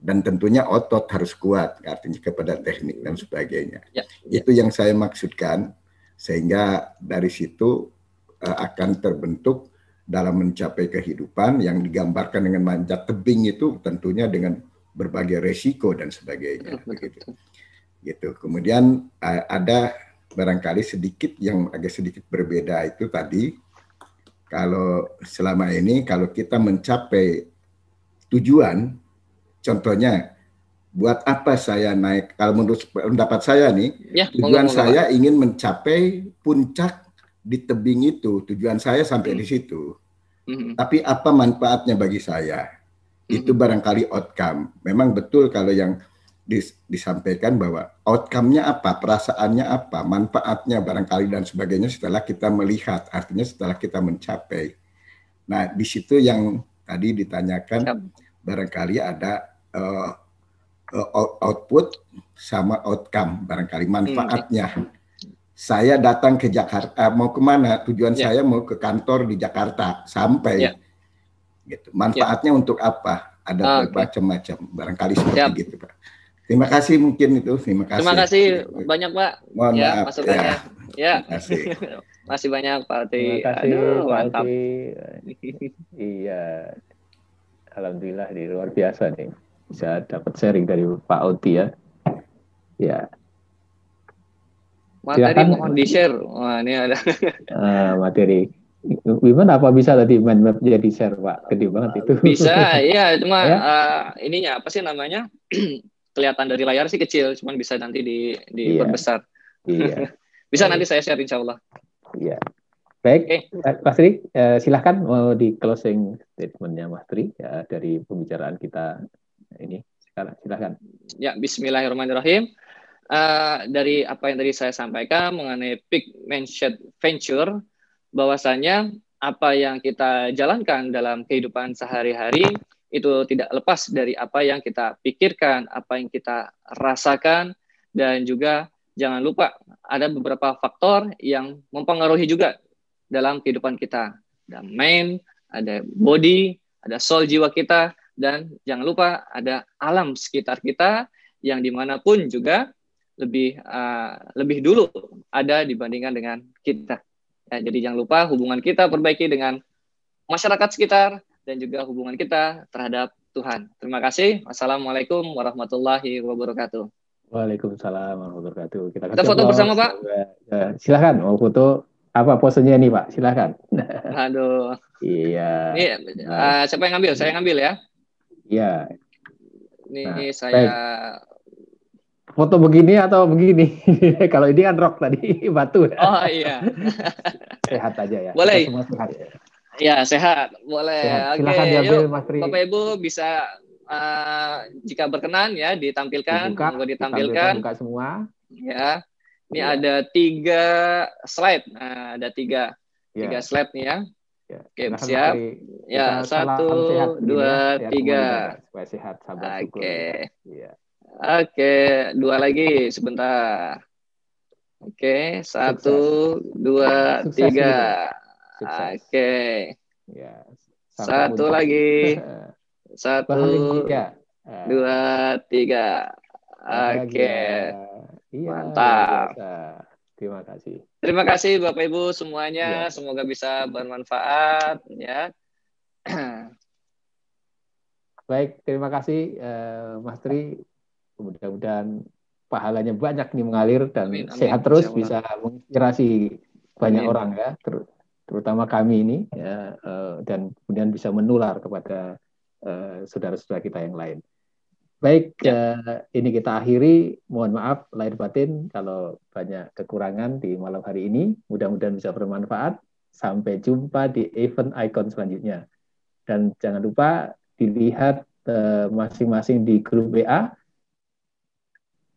dan tentunya otot harus kuat, artinya kepada teknik dan sebagainya. Itu yang saya maksudkan, sehingga dari situ akan terbentuk dalam mencapai kehidupan yang digambarkan dengan manjat tebing itu tentunya dengan berbagai resiko dan sebagainya. Gitu. Kemudian ada barangkali sedikit yang agak sedikit berbeda itu tadi kalau selama ini kalau kita mencapai tujuan, contohnya buat apa saya naik? Kalau menurut pendapat saya nih, Ya, tujuan moga-moga, Pak. saya ingin mencapai puncak di tebing itu. Tujuan saya sampai di situ. Tapi apa manfaatnya bagi saya? Itu barangkali outcome. Memang betul kalau yang disampaikan bahwa outcome-nya apa, perasaannya apa, manfaatnya barangkali dan sebagainya setelah kita melihat, artinya setelah kita mencapai. Nah, di situ yang tadi ditanyakan, barangkali ada output sama outcome, barangkali manfaatnya. Saya datang ke Jakarta, mau kemana? Tujuan saya mau ke kantor di Jakarta, sampai. Gitu. Manfaatnya untuk apa? Ada macam-macam, barangkali seperti gitu, Pak. Terima kasih mungkin itu. Terima kasih banyak, Pak. Mohon maaf. Masukannya. Ya. Terima kasih. Masih banyak, Pak Oti. Terima kasih, Pak mantap. Oti. Iya, alhamdulillah di luar biasa nih bisa dapat sharing dari Pak Oti ya. Ya. Materi mohon di-share. Wah, ini ada materi. Gimana apa bisa tadi mind map jadi share, Pak? Gede banget itu. Bisa, iya, cuma ininya apa sih namanya? Kelihatan dari layar sih kecil, cuman bisa nanti diperbesar. Iya. Bisa nanti saya share insya Allah. Iya. Baik, Mas Tri, silahkan mau di closing statementnya Mas Tri ya, dari pembicaraan kita ini. Sekarang silahkan. Ya, Bismillahirrahmanirrahim. Dari apa yang tadi saya sampaikan mengenai Peak Mindset Venture, bahwasanya apa yang kita jalankan dalam kehidupan sehari-hari itu tidak lepas dari apa yang kita pikirkan, apa yang kita rasakan, dan juga jangan lupa ada beberapa faktor yang mempengaruhi juga dalam kehidupan kita. Ada mind, ada body, ada soul jiwa kita, dan jangan lupa ada alam sekitar kita yang dimanapun juga lebih dulu ada dibandingkan dengan kita. Ya, jadi jangan lupa hubungan kita perbaiki dengan masyarakat sekitar dan juga hubungan kita terhadap Tuhan. Terima kasih. Wassalamualaikum warahmatullahi wabarakatuh. Waalaikumsalam warahmatullahi wabarakatuh. Kita foto bersama, Pak. Silahkan mau foto apa posenya nih, Pak? Silahkan. Aduh. Iya. Ini siapa yang ngambil? Saya ngambil ya. Iya. Ini saya. Baik. Foto begini atau begini? Kalau ini kan rock tadi, batu. Oh iya. Sehat aja ya. Boleh. Kita semua sehat ya. Ya, sehat. Boleh. Sehat. Oke, silakan diambil, Mas Tri. Bapak Ibu bisa jika berkenan ya ditampilkan, monggo ditampilkan. Buka semua. Ya. Ini ada 3 slide. Nah, ada 3 slide nih ya. Oke, siap. Ya, 1, 2, 3. Supaya sehat, sabar, syukur. Iya. Oke, 2 lagi sebentar. Oke, 1, 2, 3. Oke. Ya. 1 lagi. 1, 2, 3. Oke. Mantap. Terima kasih. Terima kasih Bapak Ibu semuanya. Semoga bisa bermanfaat ya. Baik, terima kasih Mas Tri. Mudah-mudahan pahalanya banyak nih mengalir dan sehat terus, bisa menginspirasi banyak orang ya, terutama kami ini ya, dan kemudian bisa menular kepada saudara-saudara kita yang lain. Baik, ini kita akhiri. Mohon maaf lahir batin kalau banyak kekurangan di malam hari ini. Mudah-mudahan bisa bermanfaat. Sampai jumpa di event Icon selanjutnya. Dan jangan lupa dilihat masing-masing di grup WA.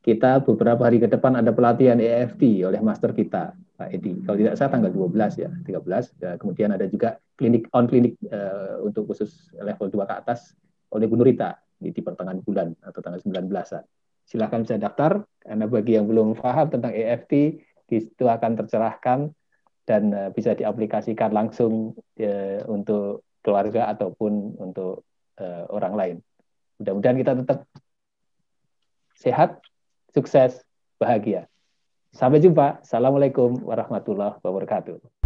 Kita beberapa hari ke depan ada pelatihan EFT oleh master kita, Pak Edi. Kalau tidak salah tanggal 12 ya, 13. Kemudian ada juga klinik untuk khusus level 2 ke atas oleh Bu Nurita di pertengahan bulan atau tanggal 19-an. Silakan bisa daftar, karena bagi yang belum paham tentang EFT, itu akan tercerahkan dan bisa diaplikasikan langsung untuk keluarga ataupun untuk orang lain. Mudah-mudahan kita tetap sehat, sukses, bahagia. Sampai jumpa. Assalamualaikum warahmatullahi wabarakatuh.